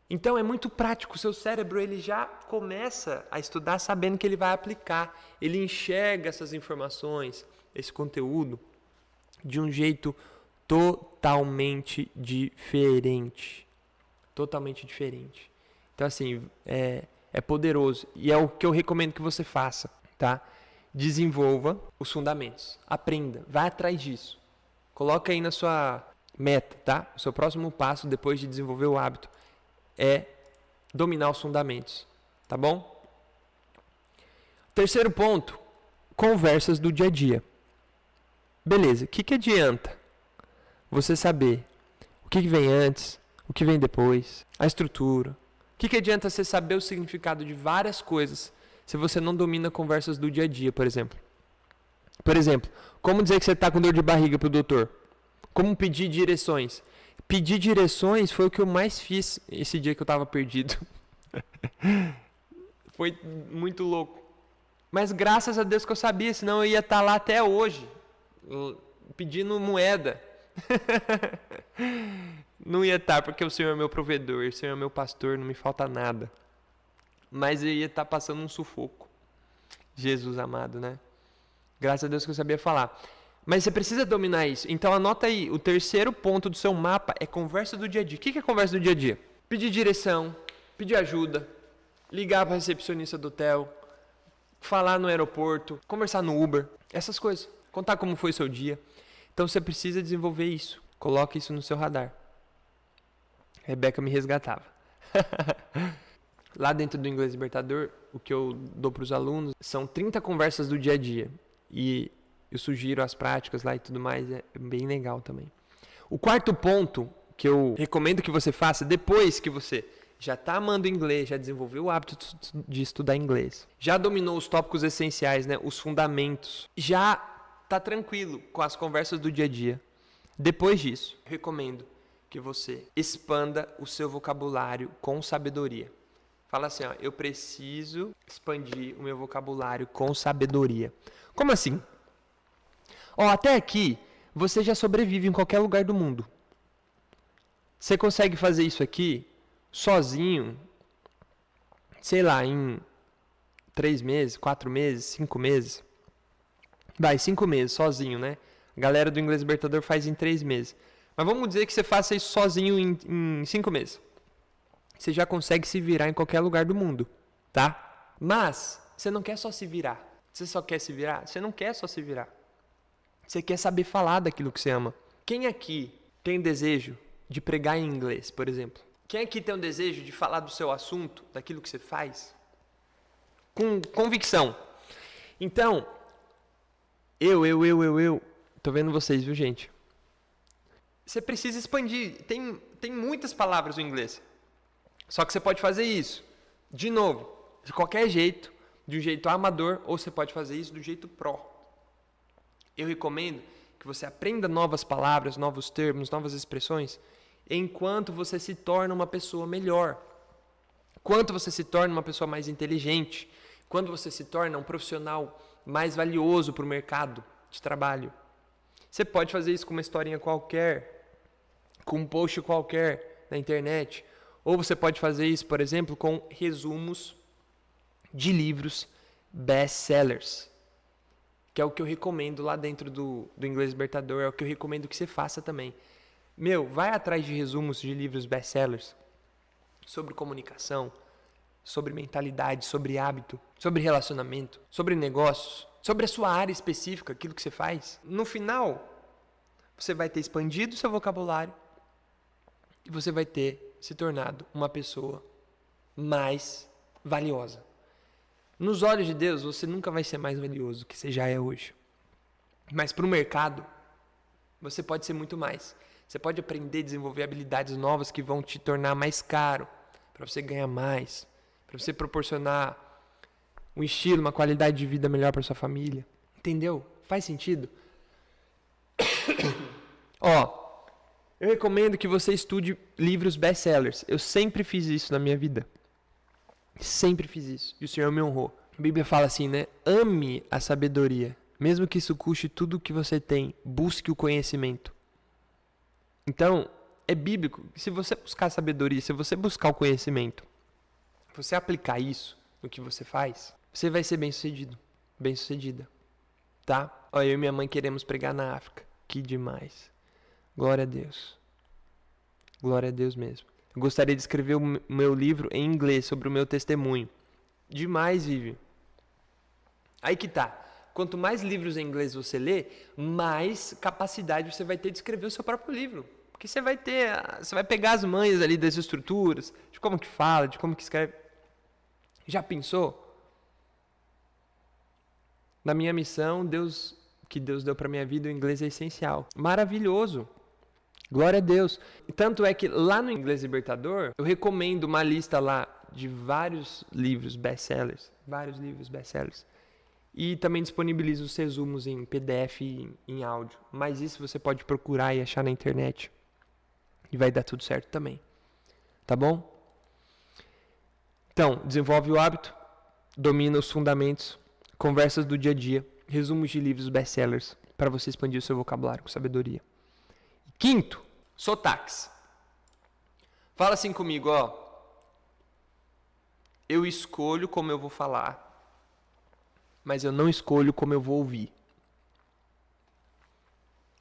Então é muito prático, o seu cérebro ele já começa a estudar sabendo que ele vai aplicar. Ele enxerga essas informações, esse conteúdo, de um jeito totalmente diferente. Totalmente diferente. Então assim, é poderoso e é o que eu recomendo que você faça, tá? Desenvolva os fundamentos, aprenda, vai atrás disso. Coloca aí na sua meta, tá? O seu próximo passo depois de desenvolver o hábito é dominar os fundamentos, tá bom? Terceiro ponto, conversas do dia a dia. Beleza, o que adianta você saber o que vem antes, o que vem depois, a estrutura? O que adianta você saber o significado de várias coisas se você não domina conversas do dia a dia, por exemplo? Por exemplo, como dizer que você está com dor de barriga para o doutor? Como pedir direções? Pedir direções foi o que eu mais fiz esse dia que eu estava perdido. Foi muito louco. Mas graças a Deus que eu sabia, senão eu ia estar lá até hoje, pedindo moeda. Não ia estar, porque o Senhor é meu provedor, o Senhor é meu pastor, não me falta nada. Mas eu ia estar passando um sufoco. Jesus amado, né? Graças a Deus que eu sabia falar. Mas você precisa dominar isso. Então anota aí, o terceiro ponto do seu mapa é conversa do dia a dia. O que é conversa do dia a dia? Pedir direção, pedir ajuda, ligar para a recepcionista do hotel, falar no aeroporto, conversar no Uber, essas coisas. Contar como foi o seu dia. Então você precisa desenvolver isso. Coloque isso no seu radar. Rebeca me resgatava. Lá dentro do Inglês Libertador, o que eu dou para os alunos são 30 conversas do dia a dia. E eu sugiro as práticas lá e tudo mais, é bem legal também. O quarto ponto que eu recomendo que você faça, depois que você já está amando inglês, já desenvolveu o hábito de estudar inglês, já dominou os tópicos essenciais, né, os fundamentos, já está tranquilo com as conversas do dia a dia. Depois disso, recomendo que você expanda o seu vocabulário com sabedoria. Fala assim, ó, eu preciso expandir o meu vocabulário com sabedoria. Como assim? Ó, até aqui, você já sobrevive em qualquer lugar do mundo. Você consegue fazer isso aqui sozinho, sei lá, em 3 meses, 4 meses, 5 meses. Vai, 5 meses, sozinho, né? A galera do Inglês Libertador faz em 3 meses. Mas vamos dizer que você faça isso sozinho em 5 meses. Você já consegue se virar em qualquer lugar do mundo, tá? Mas você não quer só se virar. Você só quer se virar? Você não quer só se virar. Você quer saber falar daquilo que você ama. Quem aqui tem desejo de pregar em inglês, por exemplo? Quem aqui tem um desejo de falar do seu assunto, daquilo que você faz? Com convicção. Então, eu Tô vendo vocês, viu, gente? Você precisa expandir. Tem muitas palavras no inglês. Só que você pode fazer isso, de novo, de qualquer jeito, de um jeito amador, ou você pode fazer isso do jeito pró. Eu recomendo que você aprenda novas palavras, novos termos, novas expressões, enquanto você se torna uma pessoa melhor. Enquanto você se torna uma pessoa mais inteligente. Quando você se torna um profissional mais valioso para o mercado de trabalho. Você pode fazer isso com uma historinha qualquer, com um post qualquer na internet. Ou você pode fazer isso, por exemplo, com resumos de livros best-sellers. Que é o que eu recomendo lá dentro do Inglês Libertador. É o que eu recomendo que você faça também. Vai atrás de resumos de livros best-sellers. Sobre comunicação, sobre mentalidade, sobre hábito, sobre relacionamento, sobre negócios, sobre a sua área específica, aquilo que você faz. No final, você vai ter expandido o seu vocabulário e você vai ter se tornado uma pessoa mais valiosa. Nos olhos de Deus, você nunca vai ser mais valioso que você já é hoje. Mas para o mercado, você pode ser muito mais. Você pode aprender a desenvolver habilidades novas que vão te tornar mais caro, para você ganhar mais, para você proporcionar um estilo, uma qualidade de vida melhor para sua família. Entendeu? Faz sentido? Eu recomendo que você estude livros best-sellers. Eu sempre fiz isso na minha vida. Sempre fiz isso. E o Senhor me honrou. A Bíblia fala assim, né? Ame a sabedoria. Mesmo que isso custe tudo o que você tem, busque o conhecimento. Então, é bíblico. Se você buscar sabedoria, se você buscar o conhecimento, você aplicar isso no que você faz, você vai ser bem-sucedido. Bem-sucedida. Tá? Eu e minha mãe queremos pregar na África. Que demais. Glória a Deus. Glória a Deus mesmo. Eu gostaria de escrever o meu livro em inglês sobre o meu testemunho. Demais, Vivi. Aí que tá. Quanto mais livros em inglês você lê, mais capacidade você vai ter de escrever o seu próprio livro. Porque você vai pegar as manhas ali das estruturas, de como que fala, de como que escreve. Já pensou? Na minha missão, que Deus deu para minha vida, o inglês é essencial. Maravilhoso. Glória a Deus. Tanto é que lá no Inglês Libertador, eu recomendo uma lista lá de vários livros best-sellers. Vários livros best-sellers. E também disponibilizo os resumos em PDF e em áudio. Mas isso você pode procurar e achar na internet. E vai dar tudo certo também. Tá bom? Então, desenvolve o hábito, domina os fundamentos, conversas do dia a dia, resumos de livros best-sellers para você expandir o seu vocabulário com sabedoria. Quinto, sotaques. Fala assim comigo, Eu escolho como eu vou falar, mas eu não escolho como eu vou ouvir.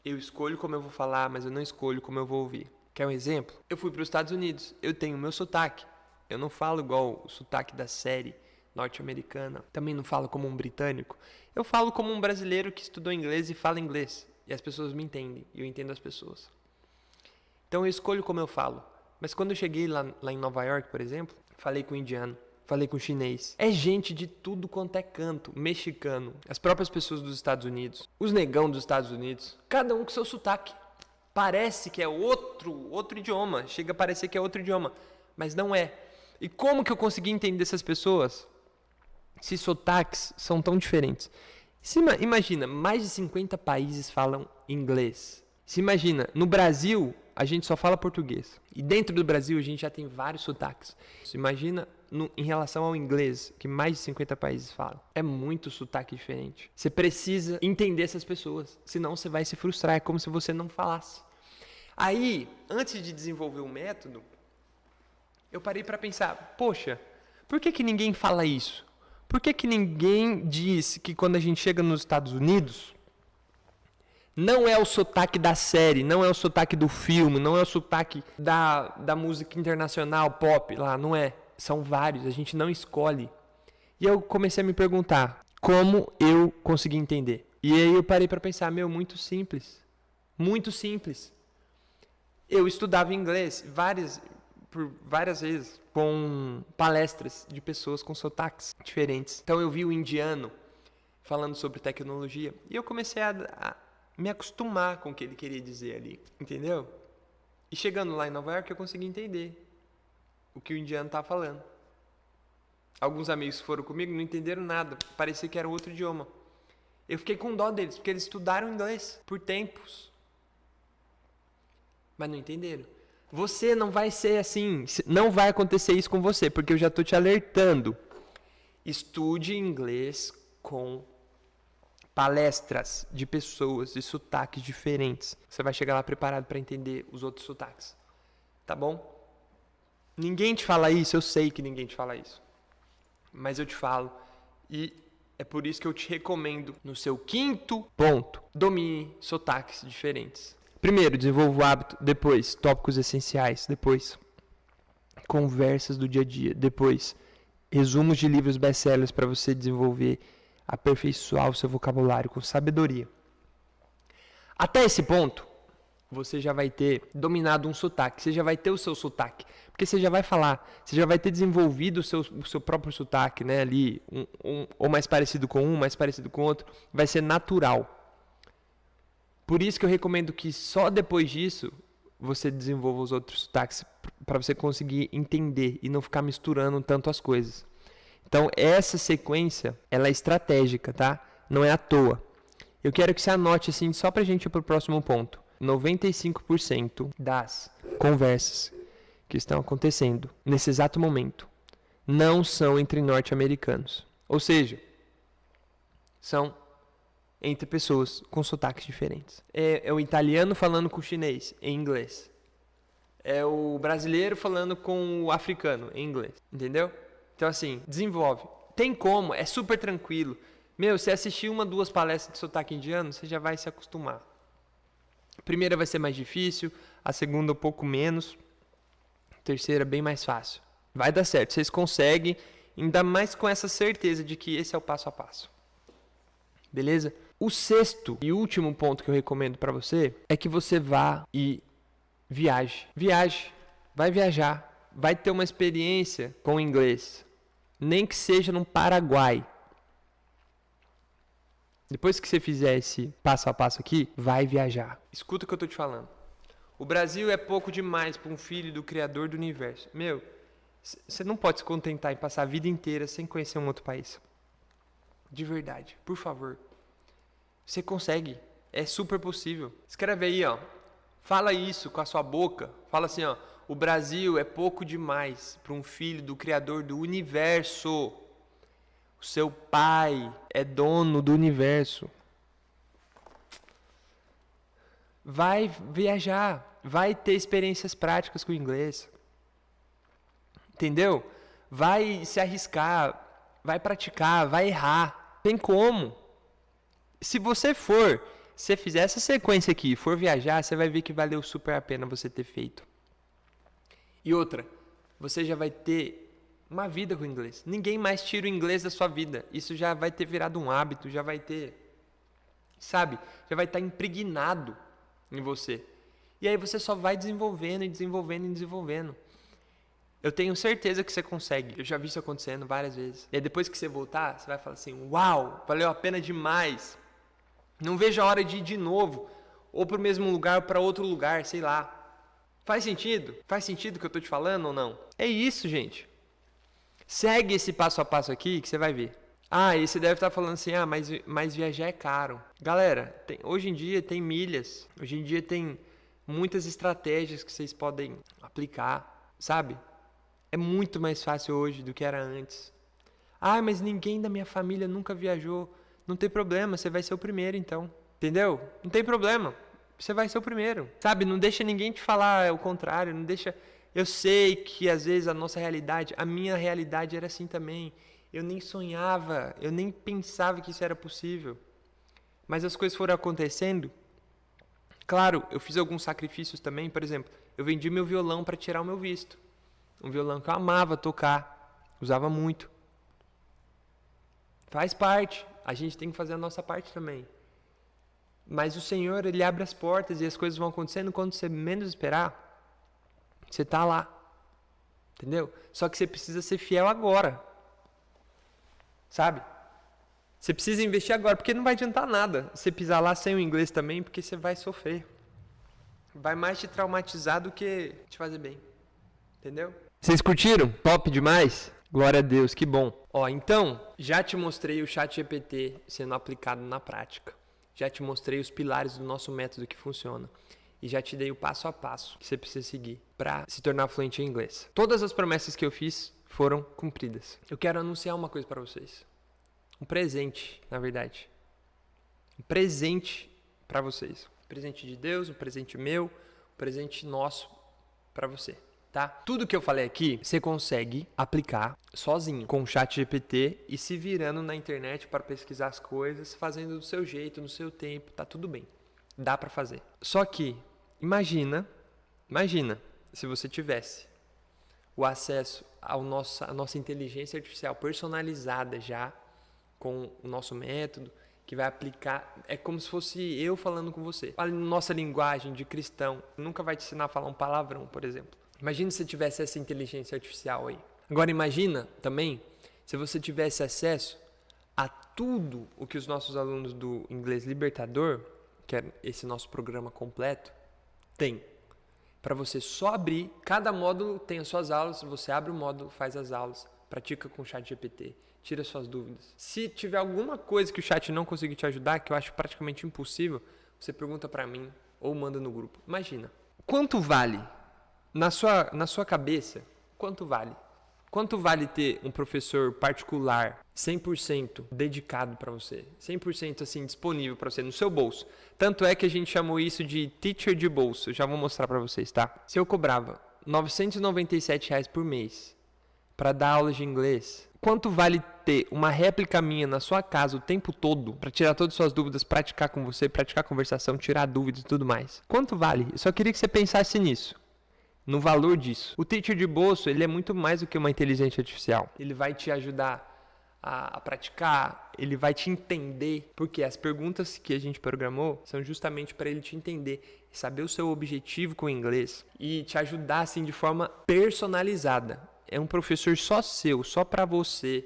Eu escolho como eu vou falar, mas eu não escolho como eu vou ouvir. Quer um exemplo? Eu fui para os Estados Unidos, eu tenho o meu sotaque. Eu não falo igual o sotaque da série norte-americana. Também não falo como um britânico. Eu falo como um brasileiro que estudou inglês e fala inglês. E as pessoas me entendem, e eu entendo as pessoas. Então eu escolho como eu falo. Mas quando eu cheguei lá em Nova York, por exemplo, falei com o indiano, falei com o chinês. É gente de tudo quanto é canto, mexicano, as próprias pessoas dos Estados Unidos, os negão dos Estados Unidos, cada um com seu sotaque. Parece que é outro idioma, chega a parecer que é outro idioma, mas não é. E como que eu consegui entender essas pessoas? Se sotaques são tão diferentes. Imagina, mais de 50 países falam inglês. Se imagina, no Brasil, a gente só fala português. E dentro do Brasil, a gente já tem vários sotaques. Se imagina em relação ao inglês, que mais de 50 países falam. É muito sotaque diferente. Você precisa entender essas pessoas, senão você vai se frustrar. É como se você não falasse. Aí, antes de desenvolver o método, eu parei para pensar, poxa, por que ninguém fala isso? Por que ninguém diz que quando a gente chega nos Estados Unidos, não é o sotaque da série, não é o sotaque do filme, não é o sotaque da música internacional, pop lá, não é. São vários, a gente não escolhe. E eu comecei a me perguntar, como eu consegui entender? E aí eu parei para pensar, muito simples. Muito simples. Eu estudava inglês por várias vezes, com palestras de pessoas com sotaques diferentes. Então eu vi o indiano falando sobre tecnologia e eu comecei a me acostumar com o que ele queria dizer ali, entendeu? E chegando lá em Nova York, eu consegui entender o que o indiano estava falando. Alguns amigos que foram comigo não entenderam nada, parecia que era outro idioma. Eu fiquei com dó deles, porque eles estudaram inglês por tempos, mas não entenderam. Você não vai ser assim, não vai acontecer isso com você, porque eu já estou te alertando. Estude inglês com palestras de pessoas de sotaques diferentes. Você vai chegar lá preparado para entender os outros sotaques. Tá bom? Ninguém te fala isso, eu sei que ninguém te fala isso. Mas eu te falo. E é por isso que eu te recomendo, no seu 5º ponto, domine sotaques diferentes. Primeiro, desenvolva o hábito. Depois, tópicos essenciais. Depois, conversas do dia a dia. Depois, resumos de livros best-sellers para você desenvolver, aperfeiçoar o seu vocabulário com sabedoria. Até esse ponto, você já vai ter dominado um sotaque, você já vai ter o seu sotaque, porque você já vai falar, você já vai ter desenvolvido o seu próprio sotaque, né, ali, ou mais parecido com um, mais parecido com outro, vai ser natural. Por isso que eu recomendo que só depois disso você desenvolva os outros sotaques, para você conseguir entender e não ficar misturando tanto as coisas. Então, essa sequência, ela é estratégica, tá? Não é à toa. Eu quero que você anote assim, só pra gente ir pro próximo ponto. 95% das conversas que estão acontecendo nesse exato momento não são entre norte-americanos. Ou seja, são entre pessoas com sotaques diferentes. É o italiano falando com o chinês em inglês. É o brasileiro falando com o africano em inglês. Entendeu? Então, assim, desenvolve. Tem como, é super tranquilo. Meu, se assistir 1, 2 palestras de sotaque indiano, você já vai se acostumar. A primeira vai ser mais difícil, a segunda um pouco menos, a terceira bem mais fácil. Vai dar certo, vocês conseguem, ainda mais com essa certeza de que esse é o passo a passo. Beleza? O 6º e último ponto que eu recomendo para você é que você vá e viaje. Viaje, vai viajar, vai ter uma experiência com o inglês. Nem que seja no Paraguai. Depois que você fizer esse passo a passo aqui, vai viajar. Escuta o que eu tô te falando. O Brasil é pouco demais para um filho do Criador do Universo. Meu, você não pode se contentar em passar a vida inteira sem conhecer um outro país. De verdade, por favor. Você consegue. É super possível. Escreve aí, ó. Fala isso com a sua boca. Fala assim, ó. O Brasil é pouco demais para um filho do Criador do Universo. O seu pai é dono do universo. Vai viajar. Vai ter experiências práticas com o inglês. Entendeu? Vai se arriscar. Vai praticar. Vai errar. Tem como. Se você fizer essa sequência aqui e for viajar, você vai ver que valeu super a pena você ter feito. E outra, você já vai ter uma vida com o inglês. Ninguém mais tira o inglês da sua vida. Isso já vai ter virado um hábito, já vai ter, sabe? Já vai estar impregnado em você. E aí você só vai desenvolvendo e desenvolvendo e desenvolvendo. Eu tenho certeza que você consegue. Eu já vi isso acontecendo várias vezes. E aí depois que você voltar, você vai falar assim, uau, valeu a pena demais. Não vejo a hora de ir de novo. Ou para o mesmo lugar ou para outro lugar, sei lá. Faz sentido? Faz sentido o que eu estou te falando ou não? É isso, gente. Segue esse passo a passo aqui que você vai ver. Ah, e você deve estar falando assim, mas viajar é caro. Galera, hoje em dia tem milhas. Hoje em dia tem muitas estratégias que vocês podem aplicar, sabe? É muito mais fácil hoje do que era antes. Ah, mas ninguém da minha família nunca viajou. Não tem problema, você vai ser o primeiro então. Entendeu? Não tem problema. Você vai ser o primeiro. Sabe, não deixa ninguém te falar o contrário, não deixa... Eu sei que às vezes a nossa realidade, a minha realidade era assim também. Eu nem sonhava, eu nem pensava que isso era possível. Mas as coisas foram acontecendo. Claro, eu fiz alguns sacrifícios também. Por exemplo, eu vendi meu violão para tirar o meu visto. Um violão que eu amava tocar, usava muito. Faz parte, a gente tem que fazer a nossa parte também. Mas o Senhor, Ele abre as portas e as coisas vão acontecendo quando você menos esperar. Você está lá, entendeu? Só que você precisa ser fiel agora, sabe? Você precisa investir agora, porque não vai adiantar nada você pisar lá sem o inglês também, porque você vai sofrer. Vai mais te traumatizar do que te fazer bem. Entendeu? Vocês curtiram? Top demais? Glória a Deus, que bom. Ó, então, já te mostrei o ChatGPT sendo aplicado na prática. Já te mostrei os pilares do nosso método que funciona. E já te dei o passo a passo que você precisa seguir para se tornar fluente em inglês. Todas as promessas que eu fiz foram cumpridas. Eu quero anunciar uma coisa para vocês. Um presente, na verdade. Um presente para vocês. Um presente de Deus, um presente meu, um presente nosso para você, tá? Tudo que eu falei aqui, você consegue aplicar sozinho com o ChatGPT e se virando na internet para pesquisar as coisas, fazendo do seu jeito, no seu tempo, tá tudo bem. Dá para fazer. Só que, imagina se você tivesse o acesso à nossa inteligência artificial personalizada já, com o nosso método, que vai aplicar, é como se fosse eu falando com você. Fala nossa linguagem de cristão, nunca vai te ensinar a falar um palavrão, por exemplo. Imagina se você tivesse essa inteligência artificial aí. Agora imagina também se você tivesse acesso a tudo o que os nossos alunos do Inglês Libertador, que é esse nosso programa completo, tem. Para você só abrir, cada módulo tem as suas aulas, você abre o módulo, faz as aulas, pratica com o ChatGPT, tira suas dúvidas. Se tiver alguma coisa que o chat não conseguir te ajudar, que eu acho praticamente impossível, você pergunta para mim ou manda no grupo. Imagina, quanto vale, na sua cabeça, quanto vale? Quanto vale ter um professor particular 100% dedicado para você? 100% assim, disponível para você, no seu bolso. Tanto é que a gente chamou isso de teacher de bolso. Eu já vou mostrar para vocês, tá? Se eu cobrava R$ 997 por mês para dar aulas de inglês, quanto vale ter uma réplica minha na sua casa o tempo todo para tirar todas as suas dúvidas, praticar com você, praticar conversação, tirar dúvidas e tudo mais? Quanto vale? Eu só queria que você pensasse nisso. No valor disso. O teacher de bolso, ele é muito mais do que uma inteligência artificial. Ele vai te ajudar a praticar, ele vai te entender, porque as perguntas que a gente programou são justamente para ele te entender, saber o seu objetivo com o inglês e te ajudar assim de forma personalizada. É um professor só seu, só para você.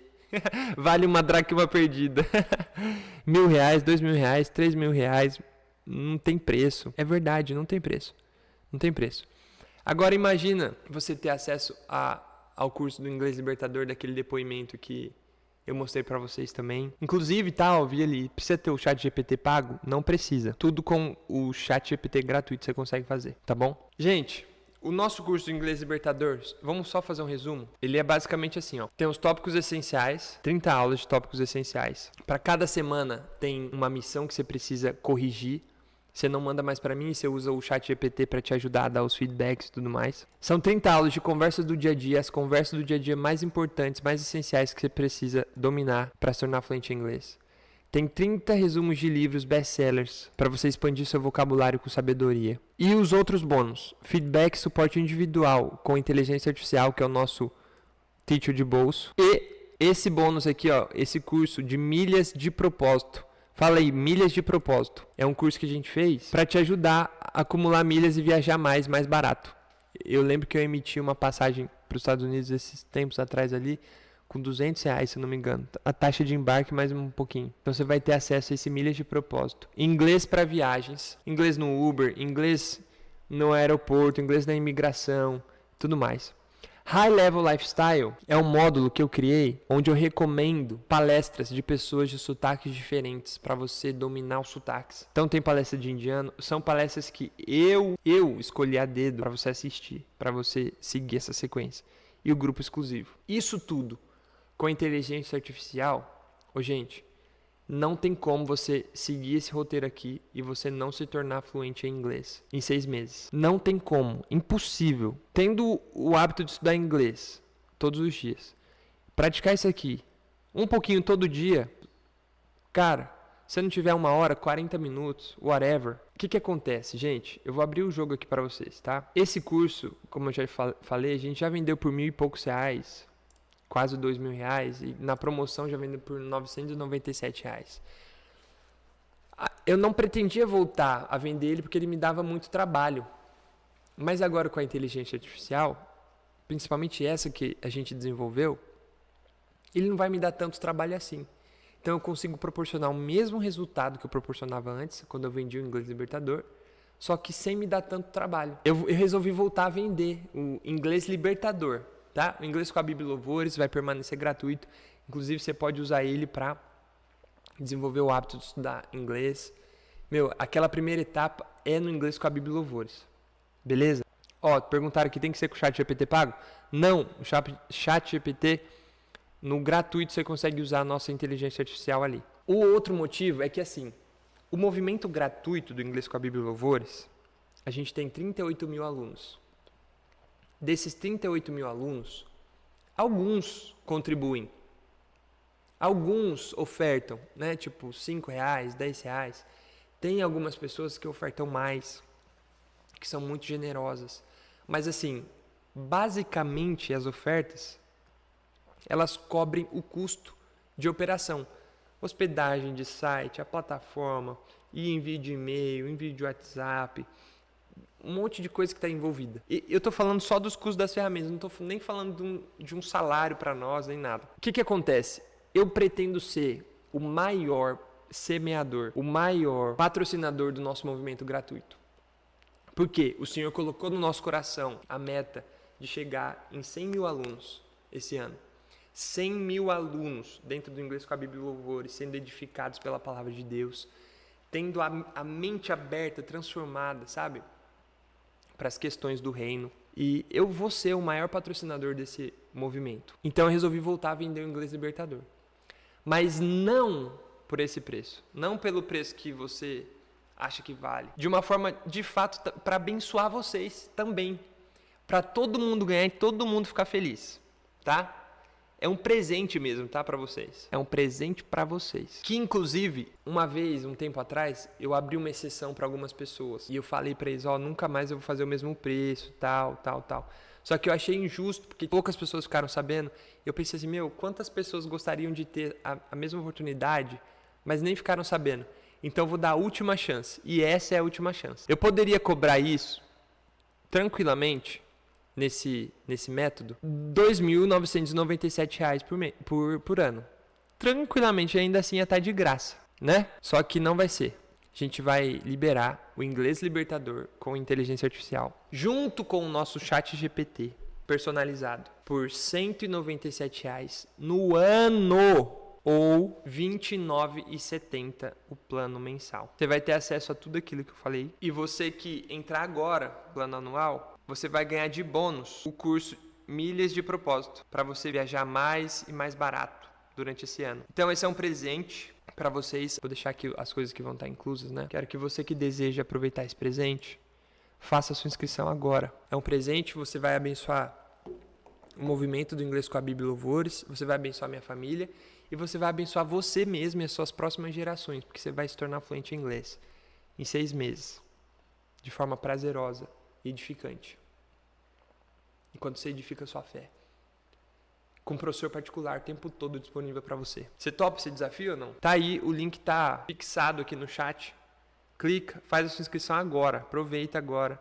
Vale uma dracma perdida. R$ 1.000, R$ 2.000, R$ 3.000, não tem preço. É verdade, não tem preço. Não tem preço. Agora imagina você ter acesso ao curso do Inglês Libertador, daquele depoimento que eu mostrei para vocês também. Inclusive, tá, ó, vi ali, precisa ter o ChatGPT pago? Não precisa. Tudo com o ChatGPT gratuito você consegue fazer, tá bom? Gente, o nosso curso do Inglês Libertador, vamos só fazer um resumo? Ele é basicamente assim, ó. Tem os tópicos essenciais, 30 aulas de tópicos essenciais. Para cada semana tem uma missão que você precisa corrigir. Você não manda mais para mim, você usa o ChatGPT para te ajudar a dar os feedbacks e tudo mais. São 30 aulas de conversas do dia a dia, as conversas do dia a dia mais importantes, mais essenciais que você precisa dominar para se tornar fluente em inglês. Tem 30 resumos de livros best-sellers para você expandir seu vocabulário com sabedoria. E os outros bônus, feedback e suporte individual com inteligência artificial, que é o nosso teacher de bolso. E esse bônus aqui, ó, esse curso de milhas de propósito. Fala aí, milhas de propósito. É um curso que a gente fez para te ajudar a acumular milhas e viajar mais barato. Eu lembro que eu emiti uma passagem para os Estados Unidos esses tempos atrás ali, com R$200, se não me engano. A taxa de embarque mais um pouquinho. Então você vai ter acesso a esse milhas de propósito. Inglês para viagens, inglês no Uber, inglês no aeroporto, inglês na imigração, tudo mais. High Level Lifestyle é um módulo que eu criei onde eu recomendo palestras de pessoas de sotaques diferentes para você dominar os sotaques. Então tem palestra de indiano, são palestras que eu escolhi a dedo para você assistir, para você seguir essa sequência. E o grupo exclusivo. Isso tudo com a inteligência artificial, gente, não tem como você seguir esse roteiro aqui e você não se tornar fluente em inglês em 6 meses. Não tem como. Impossível. Tendo o hábito de estudar inglês todos os dias, praticar isso aqui um pouquinho todo dia, cara, se não tiver 1 hora, 40 minutos, whatever, o que acontece, gente? Eu vou abrir o jogo aqui para vocês, tá? Esse curso, como eu já falei, a gente já vendeu por R$1.000 e poucos, quase R$2.000, e na promoção já vendeu por R$997. Eu não pretendia voltar a vender ele porque ele me dava muito trabalho. Mas agora com a inteligência artificial, principalmente essa que a gente desenvolveu, ele não vai me dar tanto trabalho assim. Então eu consigo proporcionar o mesmo resultado que eu proporcionava antes, quando eu vendia o Inglês Libertador, só que sem me dar tanto trabalho. Eu resolvi voltar a vender o Inglês Libertador, tá? O Inglês com a Bíblia e Louvores vai permanecer gratuito. Inclusive você pode usar ele para desenvolver o hábito de estudar inglês. Aquela primeira etapa é no Inglês com a Bíblia e Louvores. Beleza? Perguntaram aqui, tem que ser com o ChatGPT pago? Não, o ChatGPT no gratuito você consegue usar a nossa inteligência artificial ali. O outro motivo é que assim, o movimento gratuito do Inglês com a Bíblia e Louvores, a gente tem 38 mil alunos. Desses 38 mil alunos, alguns contribuem. Alguns ofertam, né? Tipo R$5, R$10. Tem algumas pessoas que ofertam mais, que são muito generosas. Mas assim, basicamente as ofertas, elas cobrem o custo de operação. Hospedagem de site, a plataforma, e envio de e-mail, envio de WhatsApp, um monte de coisa que está envolvida. E eu estou falando só dos custos das ferramentas, não estou nem falando de um salário para nós, nem nada. O que acontece? Eu pretendo ser o maior semeador, o maior patrocinador do nosso movimento gratuito. Porque o Senhor colocou no nosso coração a meta de chegar em 100 mil alunos esse ano. 100 mil alunos dentro do Inglês com a Bíblia e Louvores, sendo edificados pela palavra de Deus, tendo a mente aberta, transformada, sabe? Para as questões do reino. E eu vou ser o maior patrocinador desse movimento. Então eu resolvi voltar a vender o Inglês Libertador. Mas não por esse preço. Não pelo preço que você acha que vale. De uma forma, de fato, para abençoar vocês também. Para todo mundo ganhar e todo mundo ficar feliz. Tá? É um presente mesmo, tá? Para vocês. É um presente para vocês. Que, inclusive, uma vez, um tempo atrás, eu abri uma exceção para algumas pessoas. E eu falei para eles, nunca mais eu vou fazer o mesmo preço, tal. Só que eu achei injusto, porque poucas pessoas ficaram sabendo. Eu pensei assim, quantas pessoas gostariam de ter a mesma oportunidade, mas nem ficaram sabendo. Então eu vou dar a última chance. E essa é a última chance. Eu poderia cobrar isso tranquilamente, nesse método, R$ 2.997 por ano. Tranquilamente, ainda assim ia estar de graça, né? Só que não vai ser. A gente vai liberar o Inglês Libertador com inteligência artificial, junto com o nosso ChatGPT personalizado, por R$ 197 no ano, ou R$ 29,70 o plano mensal. Você vai ter acesso a tudo aquilo que eu falei. E você que entrar agora, plano anual, você vai ganhar de bônus o curso Milhas de Propósito, para você viajar mais e mais barato durante esse ano. Então esse é um presente para vocês. Vou deixar aqui as coisas que vão estar inclusas, né? Quero que você que deseja aproveitar esse presente, faça a sua inscrição agora. É um presente, você vai abençoar o movimento do Inglês com a Bíblia e Louvores, você vai abençoar minha família e você vai abençoar você mesmo e as suas próximas gerações, porque você vai se tornar fluente em inglês em 6 meses, de forma prazerosa e edificante. Enquanto você edifica a sua fé, com um professor particular o tempo todo disponível para você. Você topa esse desafio ou não? Tá aí, o link tá fixado aqui no chat. Clica, faz a sua inscrição agora, aproveita agora.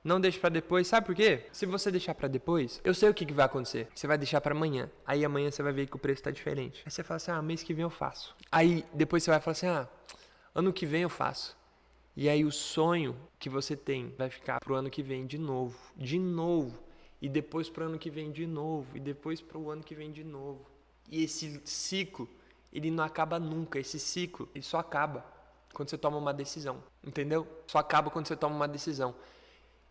Não deixe para depois, sabe por quê? Se você deixar para depois, eu sei o que vai acontecer. Você vai deixar para amanhã. Aí amanhã você vai ver que o preço tá diferente. Aí você fala assim, mês que vem eu faço. Aí depois você vai falar assim, ano que vem eu faço. E aí o sonho que você tem vai ficar pro ano que vem de novo. E depois pro ano que vem de novo. E depois pro ano que vem de novo. E esse ciclo, ele não acaba nunca. Esse ciclo, ele só acaba quando você toma uma decisão. Entendeu? Só acaba quando você toma uma decisão.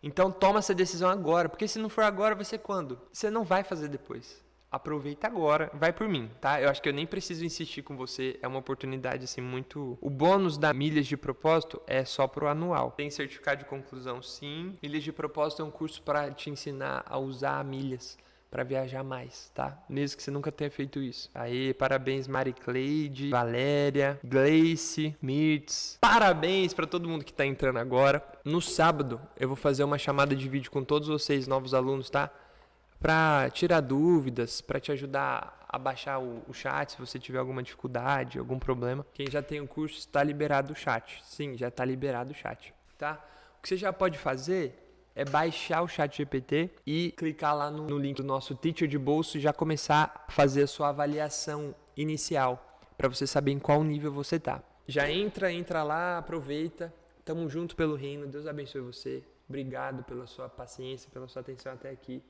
Então toma essa decisão agora, porque se não for agora, vai ser quando? Você não vai fazer depois. Aproveita agora, vai por mim, tá? Eu acho que eu nem preciso insistir com você, é uma oportunidade assim muito... O bônus da Milhas de Propósito é só pro anual. Tem certificado de conclusão, sim. Milhas de Propósito é um curso para te ensinar a usar milhas para viajar mais, tá? Mesmo que você nunca tenha feito isso. Aí, parabéns Mari Cleide, Valéria, Gleice, Mirtz. Parabéns para todo mundo que tá entrando agora. No sábado, eu vou fazer uma chamada de vídeo com todos vocês, novos alunos, tá? Para tirar dúvidas, para te ajudar a baixar o chat, se você tiver alguma dificuldade, algum problema. Quem já tem o curso, está liberado o chat. Sim, já está liberado o chat, tá? O que você já pode fazer é baixar o ChatGPT e clicar lá no link do nosso Teacher de Bolso e já começar a fazer a sua avaliação inicial para você saber em qual nível você tá. Já entra lá, aproveita. Tamo junto pelo reino. Deus abençoe você. Obrigado pela sua paciência, pela sua atenção até aqui.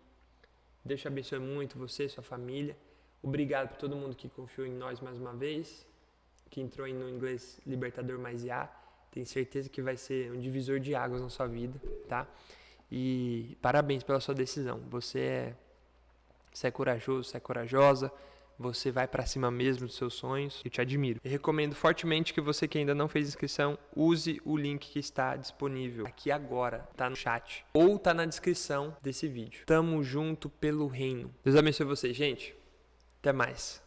Deus te abençoe muito, você, sua família. Obrigado por todo mundo que confiou em nós mais uma vez, que entrou aí no Inglês Libertador Mais IA. Tenho certeza que vai ser um divisor de águas na sua vida, tá? E parabéns pela sua decisão. Você é corajoso, você é corajosa. Você vai pra cima mesmo dos seus sonhos. Eu te admiro. Eu recomendo fortemente que você que ainda não fez inscrição, use o link que está disponível aqui agora. Tá no chat. Ou tá na descrição desse vídeo. Tamo junto pelo reino. Deus abençoe vocês, gente. Até mais.